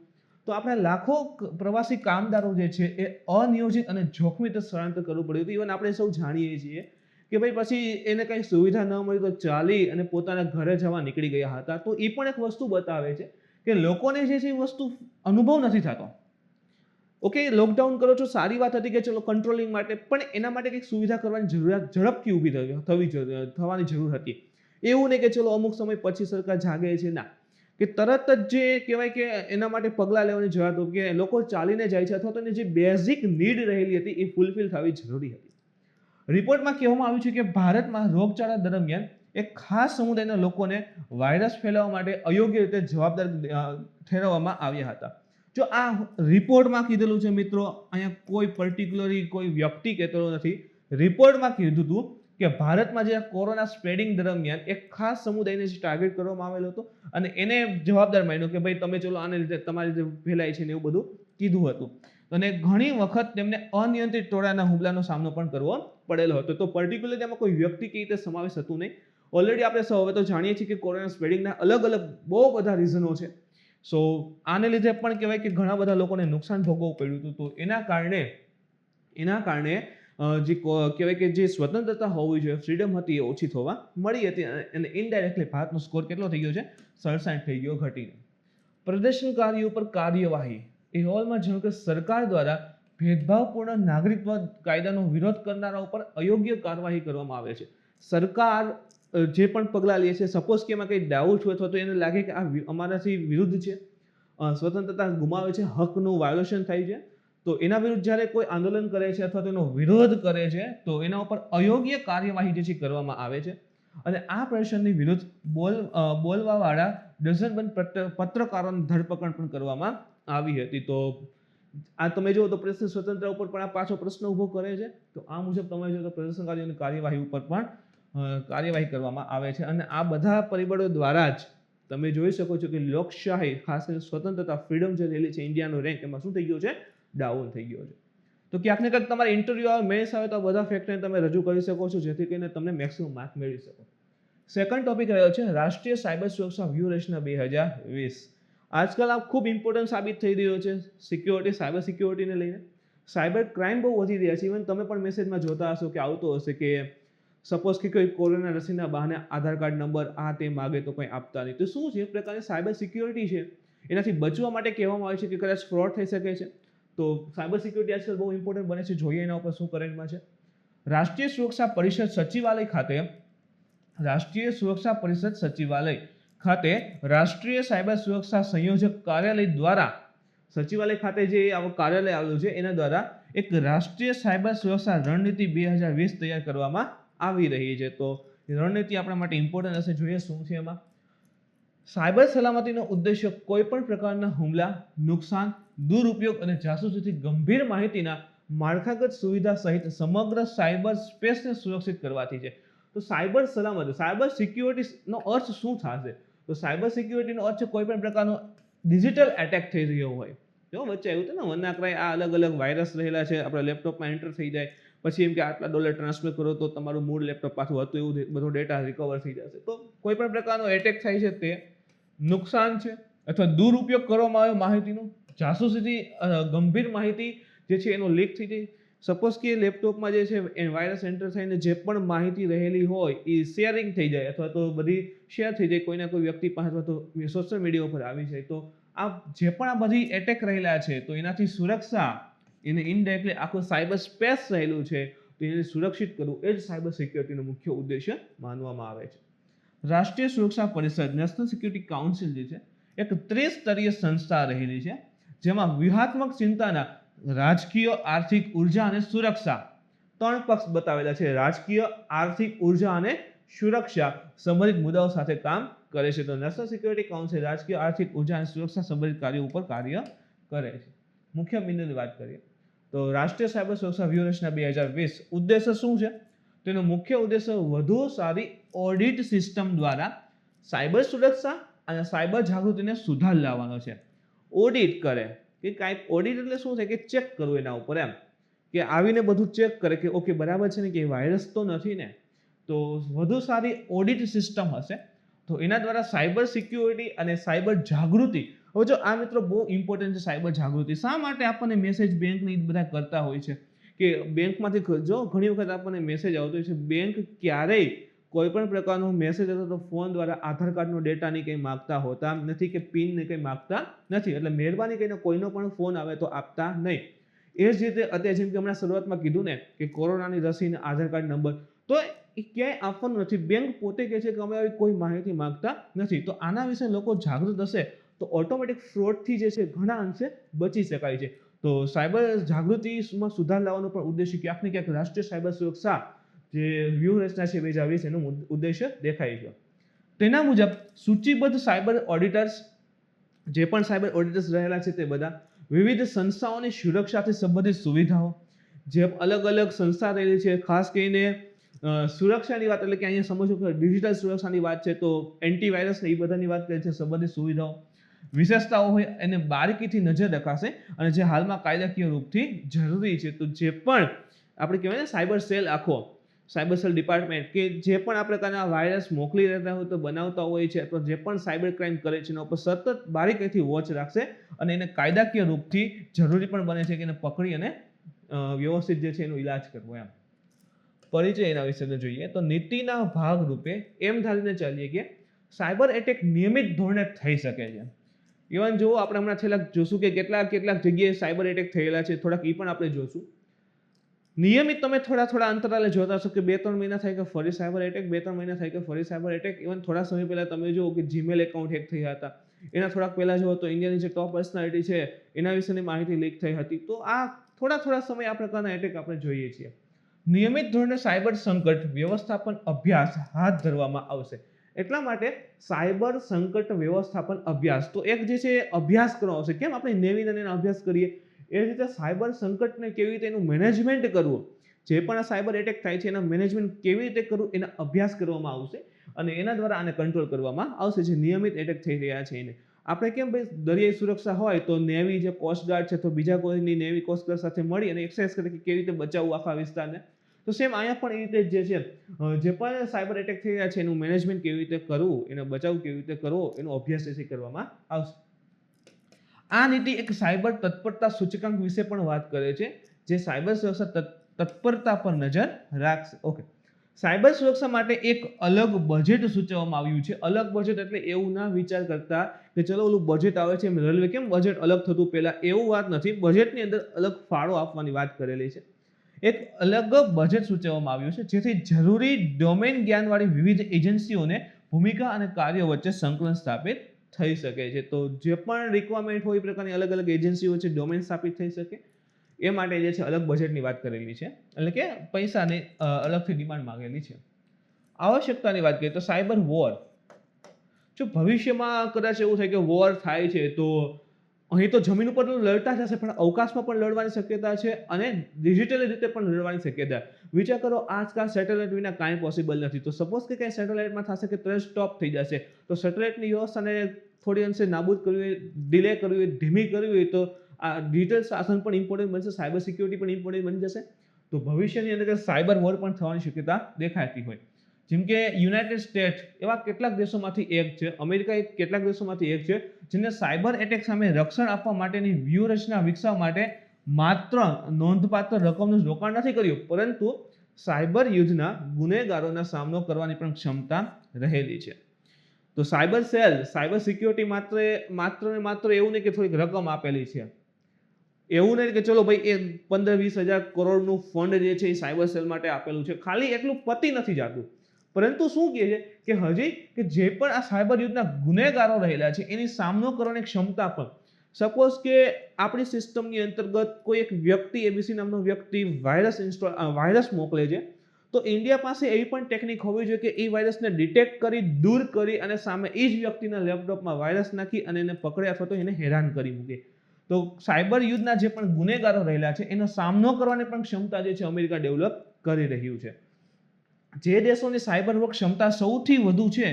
તો આપણે લાખો પ્રવાસી કામદારો જે છે એ અનિયોજિત અને જોખમી રીતે સ્થળાંતર કરવું પડ્યું હતું. ઇવન આપણે સૌ જાણીએ છીએ કે ભાઈ પછી એને કંઈ સુવિધા ન મળી તો ચાલી અને પોતાના ઘરે જવા નીકળી ગયા હતા. તો એ પણ એક વસ્તુ બતાવે છે કે લોકોને જે છે એ વસ્તુ અનુભવ નથી થતો. ઓકે, લોકડાઉન કરો છો સારી વાત હતી કે ચલો કંટ્રોલિંગ માટે, પણ એના માટે કંઈક સુવિધા કરવાની જરૂરિયાત ઝડપથી ઊભી થવાની જરૂર હતી. એવું નહીં કે ચલો અમુક સમય પછી સરકાર જાગે છે, ના, કે તરત જ જે કહેવાય કે એના માટે પગલાં લેવાની જરૂરિયાત હતી કે લોકો ચાલીને જાય છે અથવા તો એની જે બેઝિક નીડ રહેલી હતી એ ફૂલફિલ થવી જરૂરી હતી. રિપોર્ટમાં કહેવામાં આવ્યું છે કે ભારતમાં રોગચાળા દરમિયાન એક ખાસ સમુદાયના લોકોને વાયરસ ફેલાવવા માટે અયોગ્ય રીતે જવાબદાર ઠેરવવામાં આવ્યા હતા. જો આ રિપોર્ટમાં કીધેલું છે મિત્રો, અહીંયા કોઈ પર્ટિક્યુલરલી કોઈ વ્યક્તિ કહેતો નથી. રિપોર્ટમાં કીધું હતું કે ભારતમાં જે કોરોના સ્પ્રેડિંગ દરમિયાન એક ખાસ સમુદાયને જે ટાર્ગેટ કરવામાં આવેલો હતો અને એને જવાબદાર માન્યો કે ભાઈ તમે ચલો આને લીધે તમારી રીતે ફેલાય છે ને એવું બધું કીધું હતું. અને ઘણી વખત તેમને અનિયંત્રિત ટોળાના હુમલાનો સામનો પણ કરવો પડેલો હતો. તો પર્ટિક્યુલરલી એમાં કોઈ વ્યક્તિ કેવી રીતે સમાવેશ હતું નહીં. ઓલરેડી આપણે સૌ હવે તો જાણીએ છીએ કે કોરોના સ્પ્રેડિંગના અલગ અલગ બહુ બધા રીઝનો છે. સો આને લીધે પણ કહેવાય કે ઘણા બધા લોકોને નુકસાન ભોગવવું પડ્યું હતું. તો એના કારણે જે કહેવાય કે જે સ્વતંત્રતા હોવી જોઈએ, ફ્રીડમ હતી, એ ઓછી થવા મળી હતી અને ઇનડાયરેક્ટલી ભારતનો સ્કોર કેટલો થઈ ગયો છે? 67 થઈ ગયો ઘટીને. પ્રદર્શનકારીઓ પર કાર્યવાહી. અહેવાલમાં જણાવ્યું કે સરકાર દ્વારા ભેદભાવપૂર્ણ નાગરિકત્વ કાયદાનો વિરોધ કરનારા ઉપર અયોગ્ય કાર્યવાહી કરવામાં આવે છે. સરકાર જે પણ પગલાં લે છે, સપોઝ કે એમાં કંઈ ડાઉટ હોય અથવા તો એને લાગે કે આ અમારાથી વિરુદ્ધ છે, સ્વતંત્રતા ગુમાવે છે, હકનું વાયોલેશન થાય છે, તો એના વિરુદ્ધ જ્યારે કોઈ આંદોલન કરે છે અથવા તો એનો વિરોધ કરે છે તો એના ઉપર અયોગ્ય કાર્યવાહી જે છે કરવામાં આવે છે. અને આ પ્રદર્શનની વિરુદ્ધ બોલવાવાળા ડઝનબંધ પત્રકારોની ધરપકડ પણ કરવામાં આવી હતી. તો આ તમે જુઓ તો પ્રેસ સ્વતંત્રતા ઉપર પણ આ પાછો પ્રશ્ન ઊભો કરે છે. તો આ મુજબ તમે જો તો પ્રદર્શનકારીઓની કાર્યવાહી ઉપર પણ કાર્યવાહી કરવામાં આવે છે. અને આ બધા પરિબળો દ્વારા જ તમે જોઈ શકો છો કે લોકશાહી, ખાસ કરીને સ્વતંત્રતા, ફ્રીડમ જે રહેલી છે ઇન્ડિયાનો રેન્ક, એમાં શું થઈ ગયો છે? ડાઉન થઈ ગયો છે. તો ક્યાંક ને ક્યાંક તમારે ઇન્ટરવ્યુ આવે, મેન્સ આવે તો આ બધા ફેક્ટરને તમે રજૂ કરી શકો છો જેથી કરીને તમને મેક્સિમમ માર્ક મેળવી શકો. સેકન્ડ ટોપિક રહ્યો છે રાષ્ટ્રીય સાયબર સુરક્ષા વ્યૂહરચના 2020. આજકાલ આ ખૂબ ઇમ્પોર્ટન્ટ સાબિત થઈ રહ્યો છે સિક્યોરિટી, સાયબર સિક્યોરિટીને લઈને. સાયબર ક્રાઇમ બહુ વધી રહ્યા છે. ઇવન તમે પણ મેસેજમાં જોતા હશો કે આવતો હશે કે સપોઝ કે કોઈ કોરોના રસીના બહાને આધાર કાર્ડ નંબર આ તે માગે તો કંઈ આપતા નહીં. તો શું છે, એક પ્રકારની સાયબર સિક્યોરિટી છે. એનાથી બચવા માટે કહેવામાં આવે છે કે કદાચ ફ્રોડ થઈ શકે છે. તો સાયબર સિક્યોરિટી આજકાલ બહુ ઇમ્પોર્ટન્ટ બને છે. જોઈએ એના ઉપર શું કરંટમાં છે. રાષ્ટ્રીય સુરક્ષા પરિષદ સચિવાલય ખાતે રાષ્ટ્રીય સાયબર સુરક્ષા સંયોજક કાર્યાલય દ્વારા સચિવાલય ખાતે જે કાર્યાલય આવેલું છે એના દ્વારા એક રાષ્ટ્રીય સાયબર સુરક્ષા રણનીતિ 2020 તૈયાર કરવામાં આવી રહી છે. તો રણનીતિ આપણા માટે ઇમ્પોર્ટન્ટ હશે. જોઈએ શું છે એમાં. સાયબર સલામતીનો ઉદ્દેશ્ય કોઈ પણ પ્રકારના હુમલા, નુકસાન, દુરુપયોગ અને જાસૂસીથી ગંભીર માહિતીના માળખાગત સુવિધા સહિત સમગ્ર સાયબર સ્પેસને સુરક્ષિત કરવાથી છે. તો સાયબર સલામતી, સાયબર સિક્યોરિટીનો અર્થ શું થશે? તો સાયબર સિક્યોરિટીનો અર્થ છે કોઈ પણ પ્રકારનો ડિજિટલ એટેક થઈ રહ્યો હોય. જો વચ્ચે આવ્યું હતું ને વનાક્રાય, આ અલગ અલગ વાયરસ રહેલા છે, આપણા લેપટોપમાં એન્ટર થઈ જાય, પછી એમ કે આટલા $, ટ્રાન્સફર કરો તો તમારું મૂળ લેપટોપ પાછું હતું એવું બધો ડેટા રિકવર થઈ જશે. તો કોઈ પણ પ્રકારનો એટેક થાય છે તે નુકસાન છે અથવા દુરુપયોગ કરવામાં આવ્યો માહિતીનો, જાસૂસીથી ગંભીર માહિતી જે છે એનો લીક થઈ જાય. સપોઝ કે લેપટોપમાં જે છે એ વાયરસ એન્ટર થઈને જે પણ માહિતી રહેલી હોય એ શેરિંગ થઈ જાય અથવા તો બધી શેર થઈ જાય કોઈના કોઈ વ્યક્તિ પાસે અથવા તો સોશિયલ મીડિયા ઉપર આવી જાય. તો આ જે પણ આ બધી એટેક રહેલા છે તો એનાથી સુરક્ષા, એને ઇનડાયરેક્ટલી આખું સાયબર સ્પેસ રહેલું છે તો એને સુરક્ષિત કરવું એ જ સાયબર સિક્યોરિટીનો મુખ્ય ઉદ્દેશ્ય માનવામાં આવે છે. રાષ્ટ્રીય સુરક્ષા પરિષદ, નેશનલ સિક્યુરિટી કાઉન્સિલ જે છે એક ત્રિસ્તરીય સંસ્થા રહેલી છે જેમાં વ્યૂહાત્મક ચિંતાના રાજકીય, આર્થિક, ઉર્જા અને સુરક્ષા 3 પક્ષ બતાવેલા છે. રાજકીય, આર્થિક, ઉર્જા અને સુરક્ષા સંબંધિત મુદ્દાઓ સાથે કામ કરે છે. તો નેશનલ સિક્યુરિટી કાઉન્સિલ રાજકીય, આર્થિક, ઉર્જા અને સુરક્ષા સંબંધિત કાર્યો ઉપર કાર્ય કરે છે. મુખ્ય બિંદુની વાત કરીએ તો રાષ્ટ્રીય સાયબર સુરક્ષા વ્યૂહરચના 2020 ઉદ્દેશ્ય શું છે? તેનો મુખ્ય ઉદ્દેશ્ય વધુ સારી ઓડિટ સિસ્ટમ દ્વારા સાયબર સુરક્ષા અને સાયબર જાગૃતિને સુધાર લાવવાનો છે. ઓડિટ કરે કે કાંઈક, ઓડિટ એટલે શું છે કે ચેક કરવું એના ઉપર, એમ કે આવીને બધું ચેક કરે કે ઓકે બરાબર છે ને, કે વાયરસ તો નથી ને. તો વધુ સારી ઓડિટ સિસ્ટમ હશે તો એના દ્વારા સાયબર સિક્યોરિટી અને સાયબર જાગૃતિ. હવે જો આ મિત્રો બહુ ઇમ્પોર્ટન્ટ છે સાયબર જાગૃતિ. શા માટે આપણને મેસેજ બેંકની બધા કરતા હોય છે કે બેંકમાંથી જો ઘણી વખત આપણને મેસેજ આવતો હોય છે, બેંક ક્યારેય કોઈ પણ પ્રકારનો મેસેજ અથવા તો ફોન દ્વારા આધાર કાર્ડનો ડેટાની કંઈ માગતા હોતા નથી કે પિનને કંઈ માગતા નથી. એટલે મહેરબાની કરીને કોઈનો પણ ફોન આવે તો આપતા નહીં. એ જ રીતે અત્યારે જેમ કે હમણાં શરૂઆતમાં કીધું ને કે કોરોનાની રસીને આધાર કાર્ડ નંબર, તો એ ક્યાંય આપવાનું નથી. બેંક પોતે કહે છે કે અમે આવી કોઈ માહિતી માગતા નથી. તો આના વિશે લોકો જાગૃત હશે તો ઓટોમેટિક ફ્રોડથી જે છે ઘણા અંશે બચી શકાય છે. તો સાયબર જાગૃતિમાં સુધાર લાવવાનો પણ ઉદ્દેશ્ય ક્યાંક ને ક્યાંક રાષ્ટ્રીય સાયબર સુરક્ષા જે વ્યૂહરચના છે 2020 એનો ઉદ્દેશ્ય દેખાય છે. તેના મુજબ સૂચિબદ્ધ સાયબર ઓડિટર્સ, જે પણ સાયબર ઓડિટર્સ રહેલા છે તે બધા વિવિધ સંસ્થાઓની સુરક્ષાથી સંબંધિત સુવિધાઓ, જે અલગ અલગ સંસ્થા રહેલી છે, ખાસ કરીને સુરક્ષાની વાત એટલે કે અહીંયા સમજો કે ડિજિટલ સુરક્ષાની વાત છે તો એન્ટીવાયરસ ને એ બધાની વાત કરે છે, સંબંધિત સુવિધાઓ, વિશેષતાઓ હોય એને બારીકીથી નજર રખાશે અને જે હાલમાં કાયદાકીય રૂપથી જરૂરી છે. તો જે પણ આપણે કહેવાય ને સાયબર સેલ, આખો સાયબર સેલ ડિપાર્ટમેન્ટ કે જે પણ આ પ્રકારના વાયરસ મોકલી રહેતા હોય તો બનાવતા હોય છે અથવા જે પણ સાયબર ક્રાઇમ કરે છે એના ઉપર સતત બારીકીથી વોચ રાખશે અને એને કાયદાકીય રૂપથી જરૂરી પણ બને છે કે એને પકડી અને વ્યવસ્થિત જે છે એનો ઇલાજ કરવો. એમ પરિચય એના વિશે જોઈએ તો નીતિના ભાગ રૂપે એમ ધારીને ચાલીએ કે સાયબર એટેક નિયમિત ધોરણે થઈ શકે છે. ઇવન જો આપણે હમણાં છેલ્લા જોશું કે કેટલાક જગ્યાએ સાયબર એટેક થયેલા છે, થોડાક એ પણ આપણે જોશું. નિયમિત તમે થોડા અંતરાલે જોતા હશો કે 2-3 મહિના થાય કે ફરી સાયબર એટેક, 2-3 મહિના થાય કે ફરી સાયબર એટેક. ઇવન થોડા સમય પહેલા તમે જુઓ કે જીમેલ એકાઉન્ટ હેક થયા હતા. એના થોડાક પહેલા જુઓ તો ઇન્ડિયાની જે ટોપ પર્સનાલિટી છે એના વિશેની માહિતી લીક થઈ હતી. તો આ થોડા સમય આ પ્રકારના એટેક આપણે જોઈએ છીએ. નિયમિત ધોરણે સાયબર સંકટ વ્યવસ્થાપન અભ્યાસ હાથ ધરવામાં આવશે. એટલા માટે સાયબર સંકટ વ્યવસ્થાપન અભ્યાસ, તો એક જે છે અભ્યાસ કરવાનો આવશે. કેમ આપણે નેવી અભ્યાસ કરીએ એ રીતે સાયબર સંકટને કેવી રીતે એનું મેનેજમેન્ટ કરવું, જે પણ આ સાયબર એટેક થાય છે એના મેનેજમેન્ટ કેવી રીતે કરવું એના અભ્યાસ કરવામાં આવશે અને એના દ્વારા આને કંટ્રોલ કરવામાં આવશે. જે નિયમિત એટેક થઈ રહ્યા છે એને આપણે કેમ ભાઈ દરિયાઈ સુરક્ષા હોય તો નેવી જે કોસ્ટગાર્ડ છે તો બીજા કોઈની નેવી કોસ્ટગાર્ડ સાથે મળી અને એક્સરસાઇઝ કરે કે કેવી રીતે બચાવવું આખા વિસ્તારને. તો સેમ અહીંયા પણ એ રીતે જે છે જે પણ સાયબર એટેક થઈ રહ્યા છે એનું મેનેજમેન્ટ કેવી રીતે કરવું, એનો બચાવ કેવી રીતે કરવો એનો અભ્યાસ જે છે કરવામાં આવશે. આ નીતિ એક સાયબર તત્પરતા સૂચકાંક વિશે પણ વાત કરે છે જે સાયબર સુરક્ષા તત્પરતા પર નજર રાખશે. ઓકે, સાયબર સુરક્ષા માટે એક અલગ બજેટ સૂચવવામાં આવ્યું છે. અલગ બજેટ એટલે એવું ના વિચાર કરતા કે ચલો ઓલું બજેટ આવે છે એમ રેલવે કેમ બજેટ અલગ થતું પહેલા, એવું વાત નથી. બજેટની અંદર અલગ ફાળો આપવાની વાત કરેલી છે. એક અલગ બજેટ સૂચવવામાં આવ્યું છે જેથી જરૂરી ડોમેન જ્ઞાનવાળી વિવિધ એજન્સીઓને ભૂમિકા અને કાર્યો વચ્ચે સંકલન સ્થાપિત થઈ શકે છે. તો જે પણ રિક્વાયરમેન્ટ હોય એ પ્રકારની અલગ અલગ એજન્સીઓ છે, ડોમેન સ્થાપિત થઈ શકે એ માટે જે છે અલગ બજેટની વાત કરેલી છે, એટલે કે પૈસાની અલગથી ડિમાન્ડ માંગેલી છે. આવશ્યકતાની વાત કરીએ તો સાયબર વોર, જો ભવિષ્યમાં કદાચ એવું થાય કે વોર થાય છે તો અહીં તો જમીન ઉપર લડતા થશે પણ અવકાશમાં પણ લડવાની શક્યતા છે અને ડિજિટલ રીતે પણ લડવાની શક્યતા. વિચાર કરો આજકાલ સેટેલાઇટ વિના કાંઈ પોસિબલ નથી. તો સપોઝ કે કંઈ સેટેલાઇટમાં થશે કે તરત સ્ટોપ થઈ જશે તો સેટેલાઇટની વ્યવસ્થાને થોડી અંશે નાબૂદ કરવી હોય, ડિલે કરવી હોય, ધીમી કરવી હોય તો આ ડિજિટલ શાસન પણ ઇમ્પોર્ટન્ટ બનશે, સાયબર સિક્યુરિટી પણ ઇમ્પોર્ટન્ટ બની જશે. તો ભવિષ્યની અંદર સાયબર વોર પણ થવાની શક્યતા દેખાતી હોય. જેમ કે યુનાઇટેડ સ્ટેટ એવા કેટલાક દેશોમાંથી એક છે, અમેરિકા એક કેટલાક દેશોમાંથી એક છે જેને સાયબર એટેક સામે રક્ષણ આપવા માટેની વ્યૂહરચના વિકસાવવા માટે માત્ર નોંધપાત્ર રકમનું રોકાણ નથી કર્યું, પરંતુ સાયબર યુદ્ધના ગુનેગારોના સામનો કરવાની પણ ક્ષમતા રહેલી છે. તો સાયબર સેલ, સાયબર સિક્યુરિટી માત્ર એવું નહીં કે થોડીક રકમ આપેલી છે, એવું નહીં કે ચલો ભાઈ એ 15-20 હજાર કરોડનું ફંડ જે છે એ સાયબર સેલ માટે આપેલું છે, ખાલી એટલું પતી નથી જાતું. પરંતુ શું કહે છે કે હજી કે જે પણ આ સાયબર યુદ્ધના ગુનેગારો રહેલા છે એની સામનો કરવાની ક્ષમતા પણ, સપોઝ કે આપણી સિસ્ટમની અંતર્ગત કોઈ એક વ્યક્તિ, એબીસી નામનો વ્યક્તિ વાયરસ મોકલે છે, તો ઇન્ડિયા પાસે એવી પણ ટેકનિક હોવી જોઈએ કે એ વાયરસને ડિટેક્ટ કરી, દૂર કરી અને સામે એ જ વ્યક્તિના લેપટોપમાં વાયરસ નાખી અને એને પકડે અથવા તો એને હેરાન કરી મૂકે. તો સાયબર યુદ્ધના જે પણ ગુનેગારો રહેલા છે એનો સામનો કરવાની પણ ક્ષમતા જે છે અમેરિકા ડેવલપ કરી રહ્યું છે. જે દેશોની સાયબર વોર ક્ષમતા સૌથી વધુ છે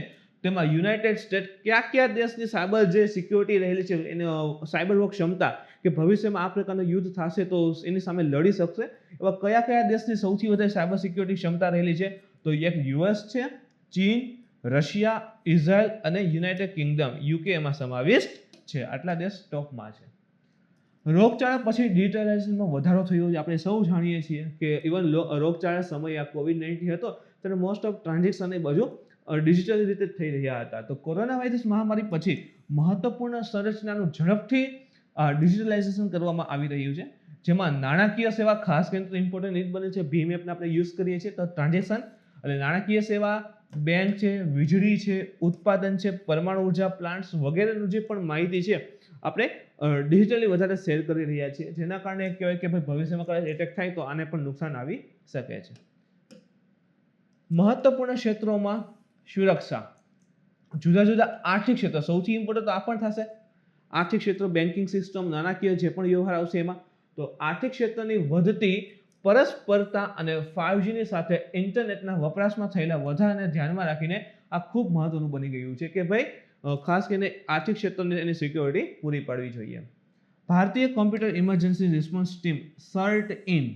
તેમાં યુનાઇટેડ સ્ટેટ, કયા દેશની સાયબર જે સિક્યોરિટી રહેલી છે એની સાયબર વોર ક્ષમતા કે ભવિષ્યમાં આ પ્રકારનું યુદ્ધ થશે તો એની સામે લડી શકશે એવા કયા દેશની સૌથી વધારે સાયબર સિક્યોરિટી ક્ષમતા રહેલી છે? તો એક યુએસ છે, ચીન, રશિયા, ઇઝરાયલ અને યુનાઇટેડ કિંગડમ, યુકે એમાં સમાવિષ્ટ છે. આટલા દેશ ટોપમાં છે. રોગચાળા પછી ડિજિટલાઇઝેશનમાં વધારો થયો છે. આપણે સૌ જાણીએ છીએ કે ઇવન રોગચાળા સમયે આ કોવિડ-19 હતો ત્યારે મોસ્ટ ઓફ ટ્રાન્ઝેક્શન એ બાજુ ડિજિટલ રીતે થઈ રહ્યા હતા. તો કોરોના વાયરસ મહામારી પછી મહત્વપૂર્ણ સંરચનાનું ઝડપથી ડિજિટલાઇઝેશન કરવામાં આવી રહ્યું છે, જેમાં નાણાકીય સેવા ખાસ કરીને ઇમ્પોર્ટન્ટ રીત બને છે. ભીમ એપને આપણે યુઝ કરીએ છીએ તો ટ્રાન્ઝેક્શન અને નાણાકીય સેવા, બેંક છે, વીજળી છે, ઉત્પાદન છે, પરમાણુ ઉર્જા પ્લાન્ટ્સ વગેરેનું જે પણ માહિતી છે આપણે ડિજિટલી વધારે શેર કરી રહ્યા છીએ, જેના કારણે કહેવાય કે ભાઈ ભવિષ્યમાં કદાચ એટેક થાય તો આને પણ નુકસાન આવી શકે છે. મહત્વપૂર્ણ ક્ષેત્રોમાં સુરક્ષા, જુદા જુદા આર્થિક ક્ષેત્ર, સૌથી ઇમ્પોર્ટન્ટ તો આ પણ થશે. આર્થિક ક્ષેત્ર, બેન્કિંગ સિસ્ટમ, નાણાકીય જે પણ વ્યવહાર આવશે એમાં. તો આર્થિક ક્ષેત્રની વધતી પરસ્પરતા અને 5Gની સાથે ઇન્ટરનેટના વપરાશમાં થયેલા વધારાને ધ્યાનમાં રાખીને આ ખૂબ મહત્વનું બની ગયું છે કે ભાઈ ખાસ કરીને આર્થિક ક્ષેત્રની એની સિક્યોરિટી પૂરી પાડવી જોઈએ. ભારતીય computer emergency response team CERT-IN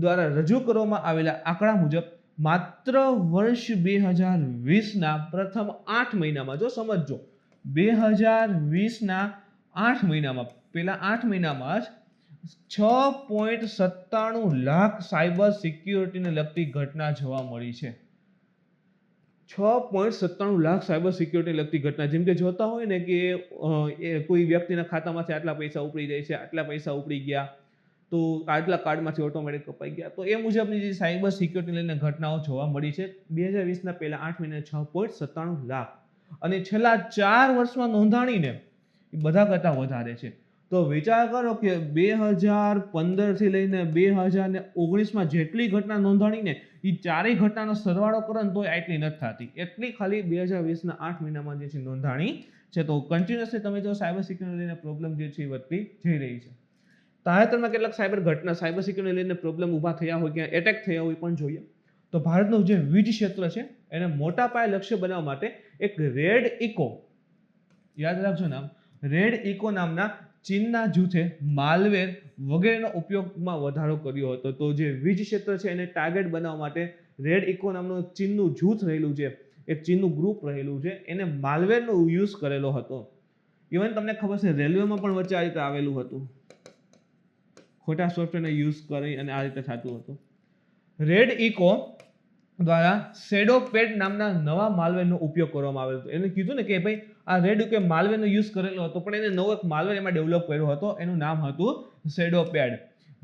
દ્વારા રજૂ કરવામાં આવેલા આંકડા મુજબ માત્ર વર્ષ 2020ના પ્રથમ 8 મહિનામાં, જો સમજજો, 2020ના 8 મહિનામાં, પેલા 8 મહિનામાં જ 6.97 લાખ સાયબર સિક્યુરિટીને લગતી ઘટના જોવા મળી છે. 6.97 લાખ સાયબર સિક્યુરિટી લગતી ઘટના. જેમ કે જોતા હોય ને કે કોઈ વ્યક્તિના ખાતામાંથી આટલા પૈસા ઉપડી જાય છે, આટલા પૈસા ઉપડી ગયા, તો આટલા કાર્ડમાંથી ઓટોમેટિક કપાઈ ગયા. તો એ મુજબની જે સાયબર સિક્યુરિટી લઈને ઘટનાઓ જોવા મળી છે 2020ના પહેલા 8 મહિના 6.97 લાખ, અને છેલ્લા 4 વર્ષમાં નોંધાણીને એ બધા કરતાં વધારે છે. તો વિચાર કરો કે 2015થી લઈને 2019માં જેટલી ઘટના નોંધાણીને એ ચારેય ઘટનાનો સરવાળો કરો ને તો આટલી નથી થતી. એટલી ખાલી 2020ના 8 મહિનામાં જે છે નોંધાણી છે. તો કન્ટિન્યુઅસલી તમે જો સાયબર સિક્યુરિટી લઈને પ્રોબ્લેમ જે છે એ વધતી જઈ રહી છે. તાજેતરમાં કેટલાક સાયબર સિક્યુરિટી લઈને પ્રોબ્લેમ ઊભા થયા હોય કે એટેક થયા હોય પણ જોઈએ. તો ભારતનું જે વીજ ક્ષેત્ર છે એને મોટા પાયે લક્ષ્ય બનાવવા માટે એક રેડ ઇકો, યાદ રાખજો નામ, રેડ ઇકો નામના ચીનના જૂથે માલવેર વગેરેનો ઉપયોગમાં વધારો કર્યો હતો. તો જે વીજ ક્ષેત્ર છે એને ટાર્ગેટ બનાવવા માટે રેડ ઇકો નામનું ચીનનું જૂથ રહેલું છે, એક ચીનનું ગ્રુપ રહેલું છે, એને માલવેરનો યુઝ કરેલો હતો. ઇવન તમને ખબર છે રેલવેમાં પણ વચ્ચે આ રીતે આવેલું હતું, ખોટા સોફ્ટવેરને યુઝ કરી અને આ રીતે થતું હતું. રેડ ઇકો દ્વારા શેડોપેડ નામના નવા માલવેરનો ઉપયોગ કરવામાં આવેલો હતો. એને કીધું ને કે ભાઈ આ રેડયુકે માલવેરનો યુઝ કરેલો હતો, પણ એને નવો એક માલવેર એમાં ડેવલપ કર્યો હતો, એનું નામ હતું શેડોપેડ,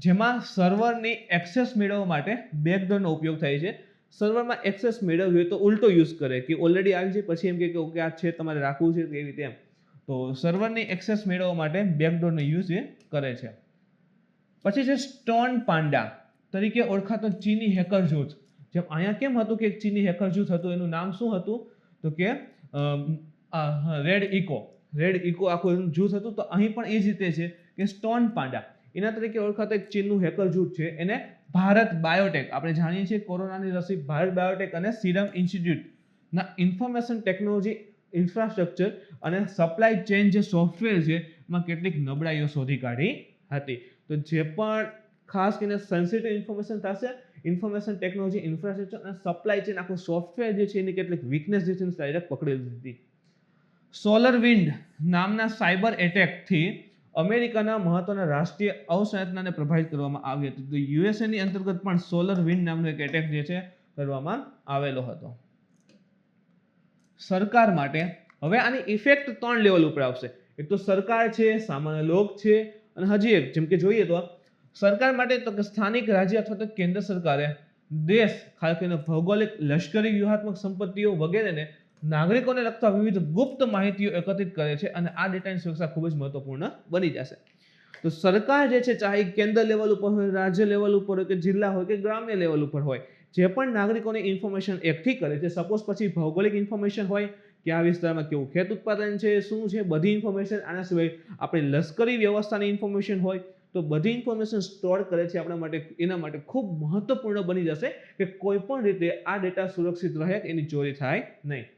જેમાં સર્વરની એક્સેસ મેળવવા માટે બેકડોરનો ઉપયોગ થાય છે. સર્વરમાં એક્સેસ મેળવવી હોય તો ઉલટો યુઝ કરે કે ઓલરેડી આવી જાય પછી એમ કે ઓકે આ છે તમારે રાખવું છે એવી રીતે એમ. તો સર્વરની એક્સેસ મેળવવા માટે બેકડોરનો યુઝ એ કરે છે. પછી છે સ્ટોન પાંડા તરીકે ઓળખાતો ચીની હેકર જૂથ. જેમ અહીંયા કેમ હતું કે એક ચીની હેકર જૂથ હતું, એનું નામ શું હતું તો કે રેડ ઇકો આખું એનું જૂથ હતું. તો અહીં પણ એ જ રીતે છે કે સ્ટોન પાંડા એના તરીકે ઓળખાતો એક ચીનનું હેકર જૂથ છે. એને ભારત બાયોટેક, આપણે જાણીએ છીએ કોરોનાની રસી ભારત બાયોટેક અને સીરમ ઇન્સ્ટિટ્યૂટના ઇન્ફોર્મેશન ટેકનોલોજી ઇન્ફ્રાસ્ટ્રક્ચર અને સપ્લાય ચેઇન જે સોફ્ટવેર છે એમાં કેટલીક નબળાઈઓ શોધી કાઢી હતી. તો જે પણ ખાસ કરીને સેન્સિટિવ ઇન્ફોર્મેશન થશે, ઇન્ફોર્મેશન ટેકનોલોજી ઇન્ફ્રાસ્ટ્રક્ચર અને સપ્લાય ચેઇન આખું સોફ્ટવેર જે છે એની કેટલીક વીકનેસ જે છે ડાયરેક્ટ પકડી લીધી. સોલર વિન્ડ નામના સાયબર એટેકથી અમેરિકાના મહત્વના રાષ્ટ્રીય અવસંરચનાને પ્રભાવિત કરવામાં આવી હતી. તો યુએસએની અંતર્ગત પણ સોલર વિન્ડ નામનો એક એટેક જે છે કરવામાં આવેલો હતો. સરકાર માટે હવે આની ઇફેક્ટ 3 લેવલ ઉપર આવશે. એક તો સરકાર છે, સામાન્ય લોક છે, અને હજી એક જેમ કે જોઈએ તો સરકાર માટે તો કે સ્થાનિક, રાજ્ય અથવા તો કેન્દ્ર સરકારે દેશ, ખાસ કરીને ભૌગોલિક, લશ્કરી, વ્યૂહાત્મક સંપત્તિઓ વગેરેને નાગરિકોને લગતા વિવિધ ગુપ્ત માહિતીઓ એકત્રિત કરે છે અને આ ડેટાની સુરક્ષા ખૂબ જ મહત્વપૂર્ણ બની જશે. તો સરકાર જે છે ચાહે કેન્દ્ર લેવલ ઉપર હોય, રાજ્ય લેવલ ઉપર હોય કે જિલ્લા હોય કે ગ્રામ્ય લેવલ ઉપર હોય, જે પણ નાગરિકોની ઇન્ફોર્મેશન એકઠી કરે છે, સપોઝ પછી ભૌગોલિક ઇન્ફોર્મેશન હોય કે આ વિસ્તારમાં કેવું ખેત ઉત્પાદન છે, શું છે, બધી ઇન્ફોર્મેશન, આના સિવાય આપણી લશ્કરી વ્યવસ્થાની ઇન્ફોર્મેશન હોય તો બધી ઇન્ફોર્મેશન સ્ટોર કરે છે આપણા માટે. એના માટે ખૂબ મહત્વપૂર્ણ બની જશે કે કોઈ પણ રીતે આ ડેટા સુરક્ષિત રહે, એની ચોરી થાય નહીં.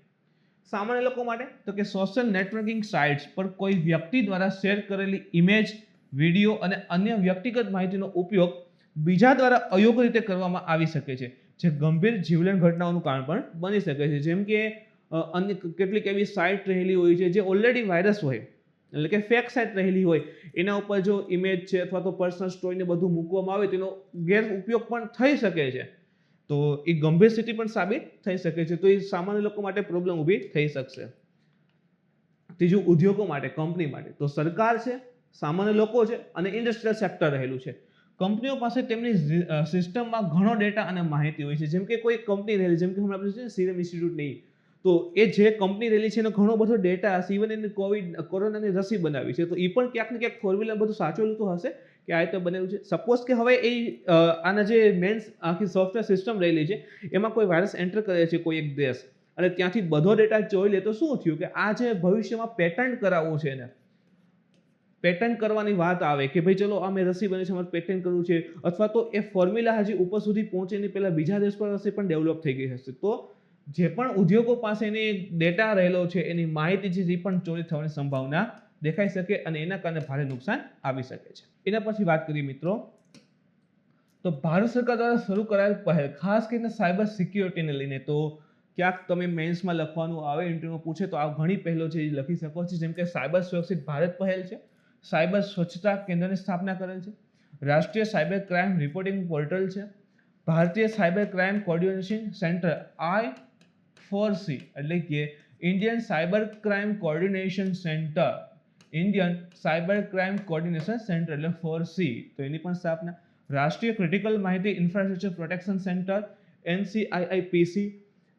સામાન્ય લોકો માટે તો કે સોશિયલ નેટવર્કિંગ સાઇટ્સ પર કોઈ વ્યક્તિ દ્વારા શેર કરેલી ઇમેજ, વિડીયો અને અન્ય વ્યક્તિગત માહિતીનો ઉપયોગ બીજા દ્વારા અયોગ્ય રીતે કરવામાં આવી શકે છે, જે ગંભીર જીવલેણ ઘટનાઓનું કારણ પણ બની શકે છે. જેમ કે અન્ય કેટલીક એવી સાઇટ રહેલી હોય છે જે ઓલરેડી વાયરસ હોય, એટલે કે ફેક સાઇટ રહેલી હોય, એના ઉપર જો ઇમેજ છે અથવા તો પર્સનલ સ્ટોરીને બધું મૂકવામાં આવે તેનો ગેરઉપયોગ પણ થઈ શકે છે. તો એ ગંભીર સ્થિતિ પણ સાબિત થઈ શકે છે. તો એ સામાન્ય લોકો માટે પ્રોબ્લેમ ઊભી થઈ શકશે. ત્રીજું, ઉદ્યોગો માટે, કંપની માટે. તો સરકાર છે, સામાન્ય લોકો છે અને ઇન્ડસ્ટ્રીયલ સેક્ટર રહેલું છે. કંપનીઓ પાસે તેમની સિસ્ટમમાં ઘણો ડેટા અને માહિતી હોય છે. જેમ કે કોઈ કંપની રહેલી, જેમ કે હમણાં આપણે સીરમ ઇન્સ્ટિટ્યૂટ નહીં, તો એ જે કંપની રહેલી છે એનો ઘણો બધો ડેટા હશે. ઇવન એને કોરોનાની રસી બનાવી છે તો એ પણ ક્યાંક ને ક્યાંક ફોર્મ્યુલા બધું સાચવેલું તો હશે કે આ રીતે બનેલું છે. સપોઝ કે હવે એ આના જે મેન્સ આખી સોફ્ટવેર સિસ્ટમ રહેલી છે એમાં કોઈ વાયરસ એન્ટર કરે છે કોઈ એક દેશ અને ત્યાંથી બધો ડેટા જોઈ લે તો શું થયું કે આ જે ભવિષ્યમાં પેટન્ટ કરાવવું છે એને પેટન્ટ કરવાની વાત આવે કે ભાઈ ચલો અમે રસી બની છે, અમારે પેટન્ટ કરવું છે, અથવા તો એ ફોર્મ્યુલા હજી ઉપર સુધી પહોંચે નહીં પહેલા બીજા દેશ પર રસી પણ ડેવલપ થઈ ગઈ હશે. તો જે પણ ઉદ્યોગો પાસે એની ડેટા રહેલો છે, એની માહિતી છે, એ પણ ચોરી થવાની સંભાવના દેખાઈ શકે અને એના કારણે ભારે નુકસાન આવી શકે છે. એના પછી વાત કરીએ મિત્રો તો ભારત સરકાર દ્વારા શરૂ કરાયેલ પહેલ ખાસ કરીને સાયબર સિક્યોરિટીને લઈને. તો ક્યાંક તમે મેન્સમાં લખવાનું આવે, ઇન્ટરવ્યુમાં પૂછે તો આ ઘણી પહેલો છે એ લખી શકો છો. જેમ કે સાયબર સુરક્ષિત ભારત પહેલ છે, સાયબર સ્વચ્છતા કેન્દ્રની સ્થાપના કરેલ છે, રાષ્ટ્રીય સાયબર ક્રાઇમ રિપોર્ટિંગ પોર્ટલ છે, ભારતીય cyber crime coordination centre I4C એટલે કે Indian cyber crime coordination centre, Indian cyber crime coordination centre એટલે 4C, તો એની પણ સ્થાપના, રાષ્ટ્રીય ક્રિટિકલ માહિતી ઇન્ફ્રાસ્ટ્રક્ચર પ્રોટેક્શન સેન્ટર NCIIPC,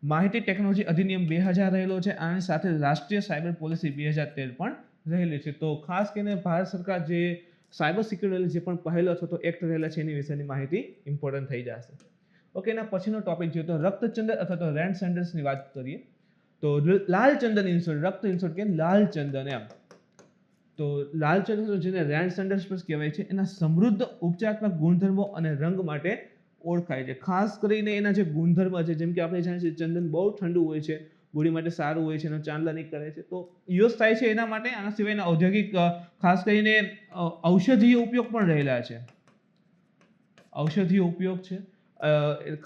માહિતી ટેકનોલોજી અધિનિયમ 2000 રહેલો છે, આની સાથે રાષ્ટ્રીય સાયબર પોલિસી 2013 પણ રહેલી છે. તો ખાસ કરીને ભારત સરકાર જે સાયબર સિક્યુરિટી જે પણ પહેલો અથવા તો એક્ટ રહેલા છે એની વિશેની માહિતી ઇમ્પોર્ટન્ટ થઈ જશે. ઓકે, એના પછીનો ટોપિક જોઈએ તો રક્તચંદન અથવા તો રેડ સેન્ડર્સની વાત કરીએ તો લાલ ચંદન ઇન્સ્યોરન્સ, રક્ત ઇન્સ્યોરન્સ કે લાલ ચંદન એમ. તો લાલ ચંદન જેને રેડ સેન્ડર્સ પણ કહેવાય છે, એના સમૃદ્ધ ઉપચારાત્મક ગુણધર્મો અને રંગ માટે ઓળખાય છે. ખાસ કરીને એના જે ગુણધર્મ છે, જેમ કે આપણે જાણીએ છીએ ચંદન બહુ ઠંડુ હોય છે, બોડી માટે સારું હોય છે, એનો ચાંદલા નહીં કરે છે, તો યુઝ થાય છે એના માટે. આના સિવાયના ઔદ્યોગિક ખાસ કરીને ઔષધીય ઉપયોગ પણ રહેલા છે. ઔષધીય ઉપયોગ છે,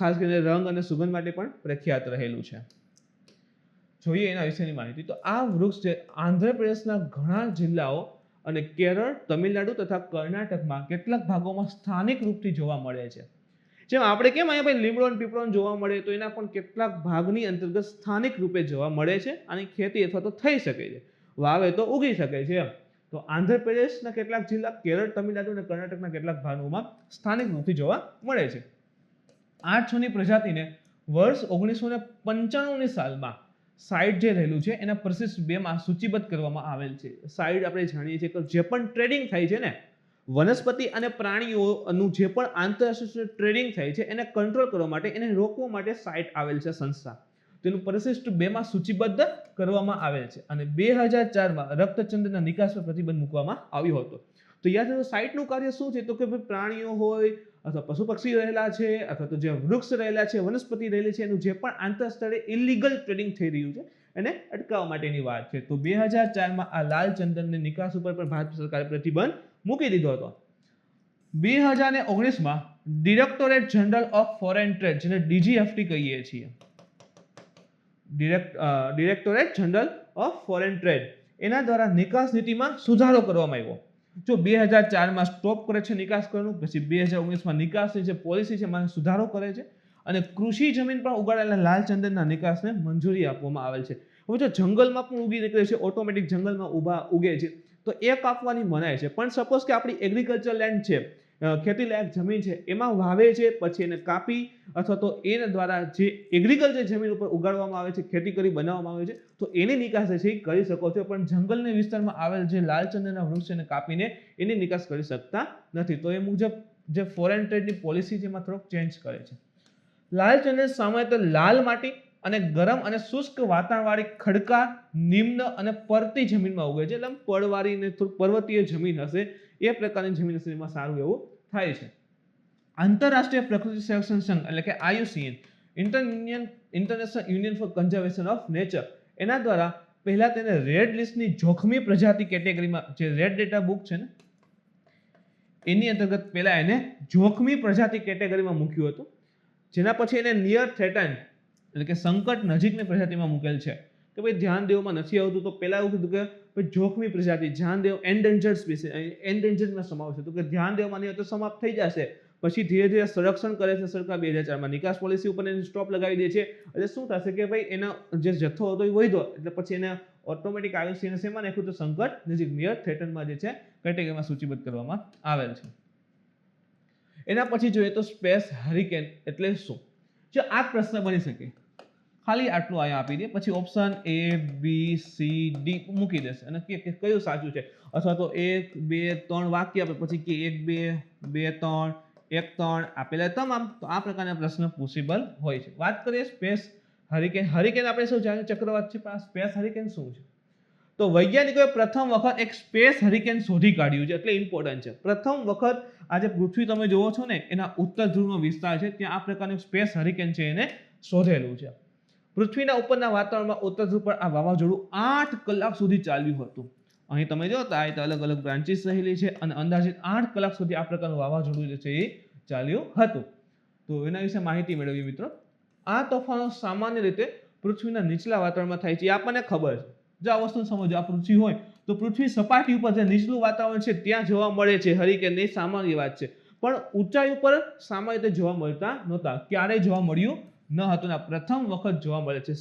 ખાસ કરીને રંગ અને સુગંધ માટે પણ પ્રખ્યાત રહેલું છે. જોઈએ એના વિશેની માહિતી તો આ વૃક્ષ છે આંધ્રપ્રદેશના ઘણા જિલ્લાઓ અને કેરળ, તમિલનાડુ તથા કર્ણાટકમાં કેટલાક ભાગોમાં સ્થાનિક રૂપથી જોવા મળે છે. જેમ આપણે કેમ અહીંયા ભાઈ લીમડો અને પીપળો જોવા મળે, તો એના પણ કેટલાક ભાગની અંતર્ગત સ્થાનિક રૂપે જોવા મળે છે. આની ખેતી અથવા તો થઈ શકે છે, વાવે તો ઉગી શકે છે એમ. તો આંધ્રપ્રદેશના કેટલાક જિલ્લા, કેરળ, તમિલનાડુ અને કર્ણાટકના કેટલાક ભાગોમાં સ્થાનિક રૂપથી જોવા મળે છે. 8 છોડની પ્રજાતિને વર્ષ 1995ની સાલમાં સાઇટ જે રહેલું છે એના પ્રશિષ્ટ 2માં સૂચિબદ્ધ કરવામાં આવેલ છે. સાઇટ આપણે જાણીએ છીએ કે જે પણ ટ્રેડિંગ થાય છે ને, વનસ્પતિ અને પ્રાણીઓનું જે પણ આંતરરાષ્ટ્રીય ટ્રેડિંગ થાય છે એને કંટ્રોલ કરવા માટે, એને રોકવા માટે સાઇટ આવેલ છે સંસ્થા. તેનું પ્રશિષ્ટ 2માં સૂચિબદ્ધ કરવામાં આવેલ છે. અને 2004માં રક્તચંદનના નિકાસ પર પ્રતિબંધ મૂકવામાં આવ્યો હતો. તો યાદ રાખો સાઇટનું કાર્ય શું છે, તો કે પ્રાણીઓ હોય અથવા પશુ પક્ષી રહેલા છે અથવા તો જે વૃક્ષ રહેલા છે, વનસ્પતિ રહેલી છે, એનું જે પણ આંતરસ્તરે ઇલીગલ ટ્રેડિંગ થઈ રહ્યું છે એને અટકાવવા માટેની વાત છે. તો 2004માં આ લાલ ચંદનની નિકાસ ઉપર પણ ભારત સરકારે પ્રતિબંધ મૂકી દીધો હતો. 2019માં directorate general of foreign trade, જેને DGFT કહીએ છીએ, directorate general of foreign trade, એના દ્વારા નિકાસ નીતિમાં સુધારો કરવામાં આવ્યો. જો 2004માં સ્ટોપ કરે છે નિકાસ કરવાનું, પછી 2019માં નિકાસની જે પોલિસી છે એમાં સુધારો કરે છે અને કૃષિ જમીન પર ઉગાડેલા લાલ ચંદનના નિકાસને મંજૂરી આપવામાં આવેલ છે. હવે જો જંગલમાં પણ ઉગી નીકળે છે, ઓટોમેટિક જંગલમાં ઉગે છે, તો એ કાપવાની મનાય છે. પણ સપોઝ કે આપણી એગ્રીકલ્ચર લેન્ડ છે, ખેતી લાયક જમીન છે, એમાં વાવે છે, પછી એને કાપી અથવા તો એના દ્વારા જે એગ્રીકલ્ચર જમીન ઉપર ઉગાડવામાં આવે છે, ખેતી કરી બનાવવામાં આવે છે, તો એની નિકાસ છે એ કરી શકો છો. પણ જંગલના વિસ્તારમાં આવેલ જે લાલચંદનના વૃક્ષ એને કાપીને એની નિકાસ કરી શકતા નથી. તો એ મુજબ જે ફોરેન ટ્રેડની પોલિસી છે એમાં થોડોક ચેન્જ કરે છે. લાલચંદન સામાન્યતઃ લાલ માટી અને ગરમ અને શુષ્ક વાતાવરણવાળી ખડકા, નિમ્ન અને પડતી જમીનમાં ઉગે છે. એટલે પડવાળી ને થોડું પર્વતીય જમીન હશે એ પ્રકારની જમીન હશે, એમાં સારું એવું થાય છે. આંતરરાષ્ટ્રીય પ્રકૃતિ સંરક્ષણ સંઘ એટલે કે IUCN, international union for conservation of nature, એના દ્વારા પહેલા તેને રેડ લિસ્ટની જોખમી પ્રજાતિ કેટેગરીમાં, જે રેડ ડેટા બુક છે ને એની અંતર્ગત પહેલા એને જોખમી પ્રજાતિ કેટેગરીમાં મૂક્યું હતું. જેના પછી એને નિયર થ્રેટન્ડ એટલે કે સંકટ નજીકની પ્રજાતિમાં મૂકેલ છે કે ભાઈ ધ્યાન દેવામાં નથી આવતું. તો પહેલા એવું કીધું કે ભાઈ જોખમી પ્રજાતિ, ધ્યાન દેવ, એન્ડેન્જર્ડ સ્પીસીસ, એન્ડેન્જર્ડમાં સમાવેશ હતો કે ધ્યાન દેવામાં નહીં હોય તો સમાપ્ત થઈ જશે. પછી ધીરે ધીરે સંરક્ષણ કરે છે સરકાર. 2004માં નિકાસ પોલિસી ઉપર એને સ્ટોપ લગાવી દે છે. એટલે શું થશે કે ભાઈ એનો જે જથ્થો હતો એ વધ્યો, એટલે પછી એને ઓટોમેટિક IUCN શેમાં નાખ્યું તો સંકટ નજીક, નિયર થ્રેટનમાં જે છે કેટેગરીમાં સૂચિબદ્ધ કરવામાં આવેલ છે. એના પછી જોઈએ તો સ્પેસ હરિકેન એટલે શું? જો આ પ્રશ્ન બની શકે, ખાલી આટલું અહીંયા આપી દે, પછી option A, B, C, D મૂકી દેશે અને કે કયું સાચું છે, અથવા તો 1, 2, 3 વાક્ય આપે, પછી કે 1, 2, 2, 3, 1, 3 આપેલા તમામ. તો આ પ્રકારના પ્રશ્ન પોસિબલ હોય છે. વાત કરીએ સ્પેસ હરિકેન. હરિકેન આપણે શું જાણીએ ચક્રવાત છે, પણ આ સ્પેસ હરિકેન શું છે? તો વૈજ્ઞાનિકોએ પ્રથમ વખત એક સ્પેસ હરિકેન શોધી કાઢ્યું છે, એટલે ઇમ્પોર્ટન્ટ છે. પ્રથમ વખત આજે પૃથ્વી તમે જોવો છો ને એના ઉત્તર ધ્રુવનો વિસ્તાર છે, ત્યાં આ પ્રકારનું સ્પેસ હરિકેન છે એને શોધેલું છે. પૃથ્વીના ઉપરના વાતાવરણમાં ઉત્તર ધ્રુવ પર આ વાવાઝોડું 8 કલાક સુધી ચાલ્યું હતું. અહીં તમે જો તો આ અલગ અલગ બ્રાન્ચીસ રહેલી છે અને અંદાજિત 8 કલાક સુધી આ પ્રકારનું વાવાઝોડું જે છે એ ચાલ્યું હતું. તો એના વિશે માહિતી મેળવીએ મિત્રો. આ તોફાનો સામાન્ય રીતે પૃથ્વીના નીચલા વાતાવરણમાં થાય છે, એ આપણને ખબર છે. જો આ વસ્તુ સમજો, આ પૃથ્વી હોય તો પૃથ્વી સપાટી ઉપર જે નીચલું વાતાવરણ છે ત્યાં જોવા મળે છે હરિકેન, એ સામાન્ય વાત છે. પણ ઊંચાઈ ઉપર સામાન્ય રીતે જોવા મળતા નહોતા, ક્યારેય જોવા મળ્યું ન હતું. પ્રથમ વખત જોવા મળે છે.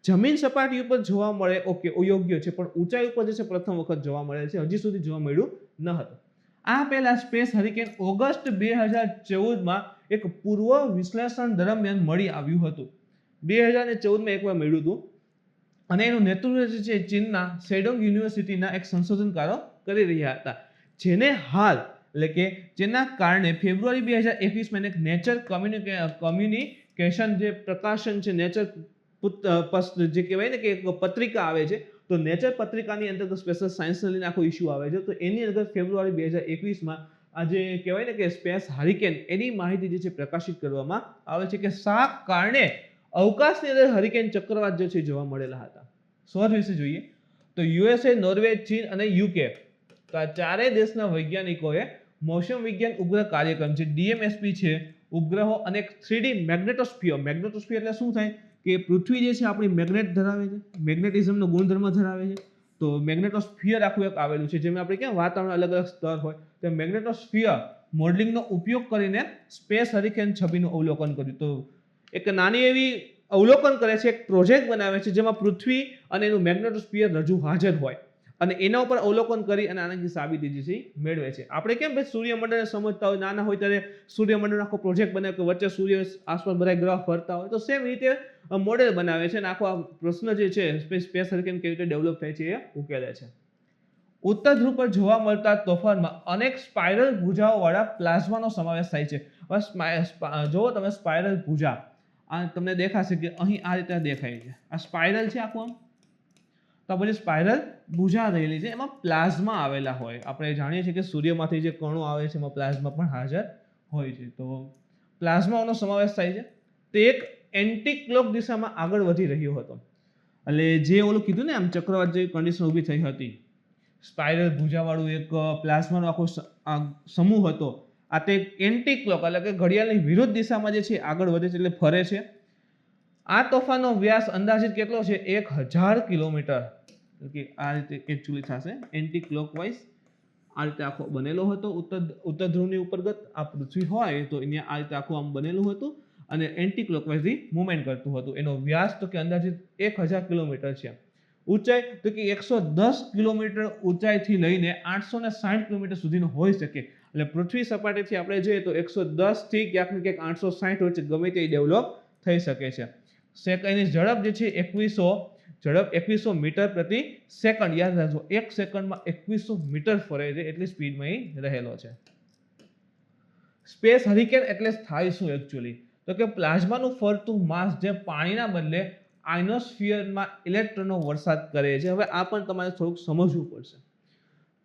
જમીન સપાટી ઉપર જોવા મળે, ઓકે, યોગ્ય છે, પણ ઊંચાઈ ઉપર જે છે પ્રથમ વખત જોવા મળે છે, હજી સુધી જોવા મળ્યું ન હતું. આ પહેલા સ્પેસ હરિકેન ઓગસ્ટ 2014માં એક પૂર્વ વિશ્લેષણ દરમિયાન મળી આવ્યું હતું. 2014માં એકવાર મળ્યું હતું અને એનું નેતૃત્વ જે છે ચીનના શેડોંગ યુનિવર્સિટીના એક સંશોધનકારો કરી રહ્યા હતા, જેને હાલ એટલે કે જેના કારણે ફેબ્રુઆરી 2021માં એક નેચર કમ્યુનિકેશન જે પ્રકાશન છે, નેચર જે કહેવાય ને કે એક પત્રિકા આવે છે, તો નેચર પત્રિકાની અંતર્ગત સ્પેશિયલ સાયન્સને લઈને આખો ઇસ્યુ આવે છે. તો એની અંદર ફેબ્રુઆરી 2021માં આ જે કહેવાય ને કે સ્પેસ હરિકેન એની માહિતી જે છે પ્રકાશિત કરવામાં આવે છે કે શા કારણે અવકાશની અંદર હરિકેન ચક્રવાત જે છે જોવા મળેલા હતા. શોધ વિશે જોઈએ તો USA, નોર્વે, ચીન અને UK, તો આ ચારેય દેશના વૈજ્ઞાનિકોએ મોસમ વિજ્ઞાન ઉપગ્રહ કાર્યક્રમ જે DMSP છે, ઉપગ્રહો અને 3D મેગ્નેટોસ્ફિયર. મેગ્નેટોસ્ફિયર એટલે શું થાય કે પૃથ્વી જે છે આપણી મેગ્નેટ ધરાવે છે, મેગ્નેટિઝમનો ગુણધર્મ ધરાવે છે. તો મેગ્નેટોસ્ફિયર આખું એક આવેલું છે, જેમાં આપણે કેમ વાતાવરણ અલગ અલગ સ્તર હોય, તો મેગ્નેટોસ્ફિયર મોડેલિંગનો ઉપયોગ કરીને સ્પેસ હરિકેન છબીનું અવલોકન કર્યું. તો એક નાની એવી અવલોકન કરે છે, એક પ્રોજેક્ટ બનાવે છે જેમાં પૃથ્વી અને એનું મેગ્નેટોસ્ફિયર હાજર હોય અને એના ઉપર અવલોકન કરી અને આનાથી સાબિતી જે છે મેળવે છે. આપણે કેમ ભાઈ સૂર્યમંડળને સમજતા હોય, નાના હોય ત્યારે સૂર્યમંડળનો આખો પ્રોજેક્ટ બનાવે કે વચ્ચે સૂર્ય આસપાસ બધા ગ્રહ ફરતા હોય, તો સેમ રીતે મોડેલ બનાવે છે અને આખો આ પ્રશ્ન જે છે સ્પેસ હરિકેન કેવી રીતે ડેવલપ થાય છે એ ઉકેલે છે. ઉત્તર ધ્રુવ પર જોવા મળતા તોફાનમાં અનેક સ્પાઇરલ ભુજાઓવાળા પ્લાઝમાનો સમાવેશ થાય છે. હવે જુઓ તમે સ્પાઇરલ ભુજા, આ તમને દેખાશે કે અહીં આ રીતે દેખાય છે, આ સ્પાઇરલ છે આખું. તો પછી સ્પાઇરલ ભુજા રહેલી છે, એમાં પ્લાઝમા આવેલા હોય. આપણે જાણીએ છીએ કે સૂર્યમાંથી જે કણો આવે છે એમાં પ્લાઝમા પણ હાજર હોય છે. તો પ્લાઝમાનો સમાવેશ થાય છે. તે એક એન્ટી ક્લોક દિશામાં આગળ વધી રહ્યો હતો. એટલે જે ઓલું કીધું ને આમ ચક્રવાત જેવી કન્ડિશન ઊભી થઈ હતી, સ્પાઇરલ ભુજાવાળું એક પ્લાઝમાનો આખો સમૂહ હતો. આ તે એન્ટી ક્લોક એટલે કે ઘડિયાળની વિરુદ્ધ દિશામાં જે છે આગળ વધે છે, એટલે ફરે છે. આ તોફાનનો વ્યાસ અંદાજિત કેટલો છે? 1000 કિલોમીટર. કે આ રીતે એકચ્યુઅલી થશે એન્ટી ક્લોકવાઇઝ આ રીતે આખો બનેલો હતો. ઉત્તર ધ્રુવની ઉપરગત આ પૃથ્વી હોય તો એને આ રીતે આખું આમ બનેલું હતું અને એન્ટી ક્લોકવાઇઝ મૂવમેન્ટ કરતું હતું. એનો વ્યાસ તો કે અંદાજિત 1000 કિલોમીટર છે. ઊંચાઈ તો કે 110 કિલોમીટર ઊંચાઈથી લઈને 860 કિલોમીટર સુધીનો હોઈ શકે. એટલે પૃથ્વી સપાટીથી આપણે જોઈએ તો 110 થી ક્યાંક ને ક્યાંક 860 વચ્ચે ગમે તે ડેવલપ થઈ શકે છે. એની ઝડપ જે છે 2100 મીટર પ્રતિ સેકન્ડ. યાદ રાખજો, 1 સેકન્ડમાં 2100 મીટર ફરે છે એટલી સ્પીડમાં રહેલો છે. સ્પેસ હરિકેન એટલે થાય શું એકચ્યુઅલી? તો કે પ્લાઝમાનું ફરતું માસ જે પાણીના બદલે આયનોસ્ફિયરમાં ઇલેક્ટ્રોનનો વરસાદ કરે છે. હવે આ પણ તમારે થોડુંક સમજવું પડશે.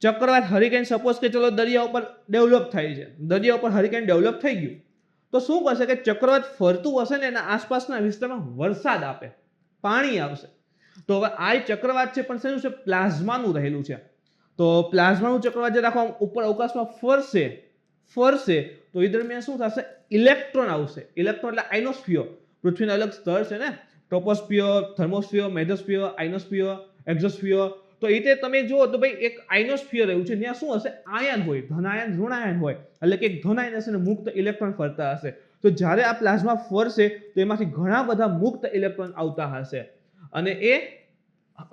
ચક્રવાત હરિકેન સપોઝ કે ચલો દરિયા ઉપર ડેવલપ થાય છે, દરિયા ઉપર હરિકેન ડેવલપ થઈ ગયું તો શું કરશે કે ચક્રવાત ફરતું હશે ને એના આસપાસના વિસ્તારમાં વરસાદ આપે, પાણી આવશે. તો હવે આ ચક્રવાત છે પણ શેનું છે? પ્લાઝમાનું રહેલું છે. તો પ્લાઝમાનું ચક્રવાત જે રાખો ઉપર અવકાશમાં ફરશે તો એ દરમિયાન શું થશે? ઇલેક્ટ્રોન આવશે. ઇલેક્ટ્રોન એટલે આયનોસ્ફિયર. પૃથ્વીના અલગ સ્તર છે ને, ટ્રોપોસ્ફિયર, થર્મોસ્ફિયર, મેસોસ્ફિયર, આયનોસ્ફિયર, એક્ઝોસ્ફિયર. તો એ રીતે તમે જુઓ તો ભાઈ એક આયનોસ્ફિયર એવું છે, ત્યાં શું હશે? આયન હોય, ધનાયન ઋણાયન હોય. એટલે કે એક ધનાયન હશે ને મુક્ત ઇલેક્ટ્રોન ફરતા હશે. તો જ્યારે આ પ્લાઝમા ફરશે તો એમાંથી ઘણા બધા મુક્ત ઇલેક્ટ્રોન આવતા હશે અને એ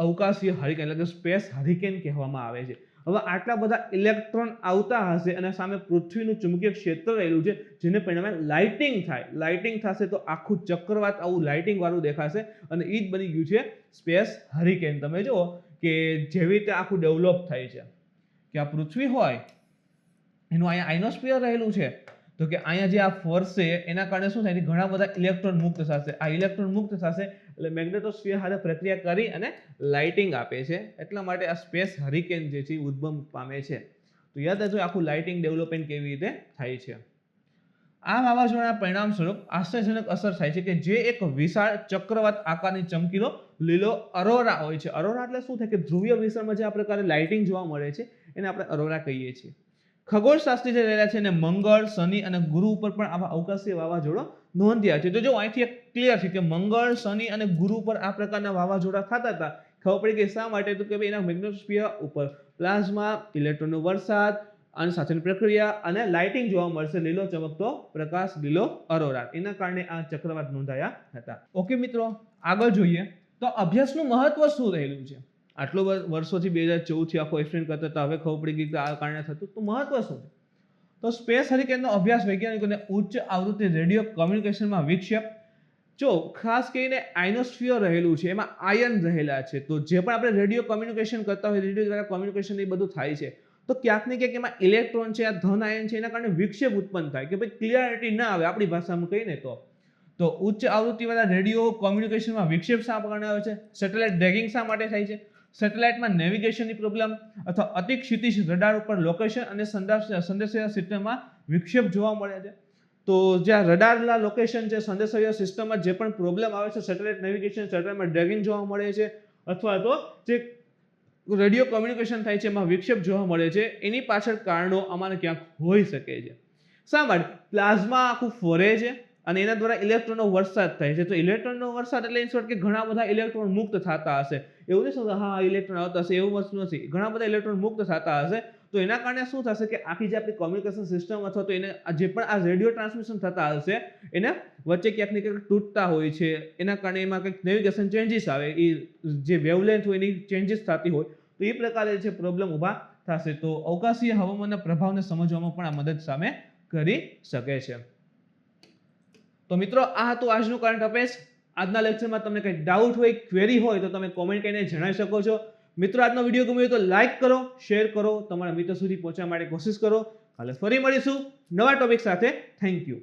અવકાશીય હરિકેન એટલે કે સ્પેસ હરિકેન કહેવામાં આવે છે. હવે આટલા બધા ઇલેક્ટ્રોન આવતા હશે અને સામે પૃથ્વીનું ચુંબકીય ક્ષેત્ર રહેલું છે, જેને પરિણામે લાઇટિંગ થાય. લાઇટિંગ થશે તો આખું ચક્રવાત આવું લાઇટિંગ વાળું દેખાશે અને એ જ બની ગયું છે સ્પેસ હરિકેન. તમે જુઓ કે જેવી રીતે આખું ડેવલપ થાય છે કે આ પૃથ્વી હોય એનું અહીંયા આયનોસ્ફિયર રહેલું છે, તો કે અહીંયા જે આ ફરશે એના કારણે શું થાય? ઘણા બધા ઇલેક્ટ્રોન મુક્ત થશે. આ ઇલેક્ટ્રોન મુક્ત થશે એટલે મેગ્નેટોસ્ફિયર સાથે પ્રક્રિયા કરી અને લાઇટિંગ આપે છે. એટલા માટે આ સ્પેસ હરિકેન જે છે ઉદ્ગમ પામે છે. તો યાદ રાખજો આખું લાઇટિંગ ડેવલપમેન્ટ કેવી રીતે થાય છે. આ વાવાઝોડાના પરિણામ સ્વરૂપ આશ્ચર્યજનક અસર થાય છે કે જે એક વિશાળ ચક્રવાત આકારની ચમકીલો લીલો અરોરા હોય છે. અરોરા એટલે શું થાય કે ધ્રુવીય વિસ્તારમાં જે આ પ્રકારે લાઇટિંગ જોવા મળે છે એને આપણે અરોરા કહીએ છીએ. ખગોળશાસ્ત્રી જે રહેલા છે એને મંગળ, શનિ અને ગુરુ ઉપર પણ આવા અવકાશીય વાવાઝોડા નોંધ્યા છે. તો જો અહીંથી એક ક્લિયર છે કે મંગળ, શનિ અને ગુરુ પર આ પ્રકારના વાવાઝોડા થતા હતા. ખબર પડી કે શા માટે? તો કે ભાઈ એના મેગ્નેટોસ્ફિયર ઉપર પ્લાઝમા, ઇલેક્ટ્રોનનો વરસાદ અને સાથેની પ્રક્રિયા અને લાઇટિંગ જોવા મળશે. લીલો ચમકતો પ્રકાશ, લીલો અરોરા, એના કારણે આ ચક્રવાત નોંધાયા હતા. ઓકે મિત્રો, આગળ જોઈએ તો અભ્યાસનું મહત્વ શું રહેલું છે? આટલો વર્ષોથી 2014 થી આખો એક્સપ્લેન કરતા હતા, હવે ખબર પડી ગઈ કે આ કારણે થતું. તો મહત્વ શું છે? તો સ્પેસ હરિકેનનો અભ્યાસ વૈજ્ઞાનિકોને ઉચ્ચ આવૃત્તિ રેડિયો કમ્યુનિકેશનમાં વિક્ષેપ, જો ખાસ કરીને આયનોસ્ફિયર રહેલું છે એમાં આયન રહેલા છે. તો જે પણ આપણે રેડિયો કમ્યુનિકેશન કરતા હોય, રેડિયો દ્વારા કમ્યુનિકેશન એ બધું થાય છે, તો ક્યાંક ને ક્યાંક એમાં ઇલેક્ટ્રોન છે, આ ધન આયન છે, એના કારણે વિક્ષેપ ઉત્પન્ન થાય કે ભાઈ ક્લિયરિટી ના આવે આપણી ભાષામાં કહીને તો ઉચ્ચ આવૃત્તિવાળા રેડિયો કમ્યુનિકેશનમાં વિક્ષેપ શા કારણે આવે છે? સેટેલાઇટ ડ્રેગિંગ શા માટે થાય છે? સેટેલાઇટમાં નેવિગેશનની પ્રોબ્લેમ અથવા અતિ ક્ષિતિજ રડાર ઉપર લોકેશન અને સંદેશાવ્યવહાર સિસ્ટમમાં વિક્ષેપ જોવા મળે છે. તો જ્યાં રડારના લોકેશન છે, સંદેશાવ્યવહાર સિસ્ટમમાં જે પણ પ્રોબ્લેમ આવે છે, સેટેલાઇટ નેવિગેશન, સેટેલાઇટમાં ડ્રેગિંગ જોવા મળે છે, અથવા તો જે રેડિયો કમ્યુનિકેશન થાય છે એમાં વિક્ષેપ જોવા મળે છે, એની પાછળ કારણો અમારે ક્યાંક હોઈ શકે છે. શા માટે? પ્લાઝમા આખું ફરે છે અને એના દ્વારા ઇલેક્ટ્રોનનો વરસાદ થાય છે. તો ઇલેક્ટ્રોનનો વરસાદ એટલે ઇન શોર્ટ કે ઘણા બધા ઇલેક્ટ્રોન મુક્ત થતા હશે. એવું નહીં હા ઇલેક્ટ્રોન આવતા હશે એવું વસ્તુ નથી. ઘણા બધા ઇલેક્ટ્રોન મુક્ત થતા હશે. તો એના કારણે શું થશે કે આખી જે આપણી કોમ્યુનિકેશન સિસ્ટમ અથવા તો એને જે પણ આ રેડિયો ટ્રાન્સમિશન થતા હશે એને વચ્ચે ક્યાંક ને ક્યાંક તૂટતા હોય છે, એના કારણે એમાં કંઈક નેવિગેશન ચેન્જીસ આવે, એ જે વેવલેન્થ હોય એની ચેન્જીસ થતી હોય, તો એ પ્રકારે જે પ્રોબ્લેમ ઊભા થશે. તો અવકાશીય હવામાનના પ્રભાવને સમજવામાં પણ આ મદદ સામે કરી શકે છે. તો મિત્રો આ હતું આજનું કરંટ અફેર્સ. આજના લેક્ચરમાં તમને કંઈ ડાઉટ હોય, ક્વેરી હોય તો તમે કોમેન્ટ કરીને જણાવી શકો છો. મિત્રો આજનો વિડીયો ગમ્યો હોય તો લાઈક કરો, શેર કરો, તમારા મિત્રો સુધી પહોંચવા માટે કોશિશ કરો. કાલે ફરી મળીશું નવા ટોપિક સાથે. Thank you.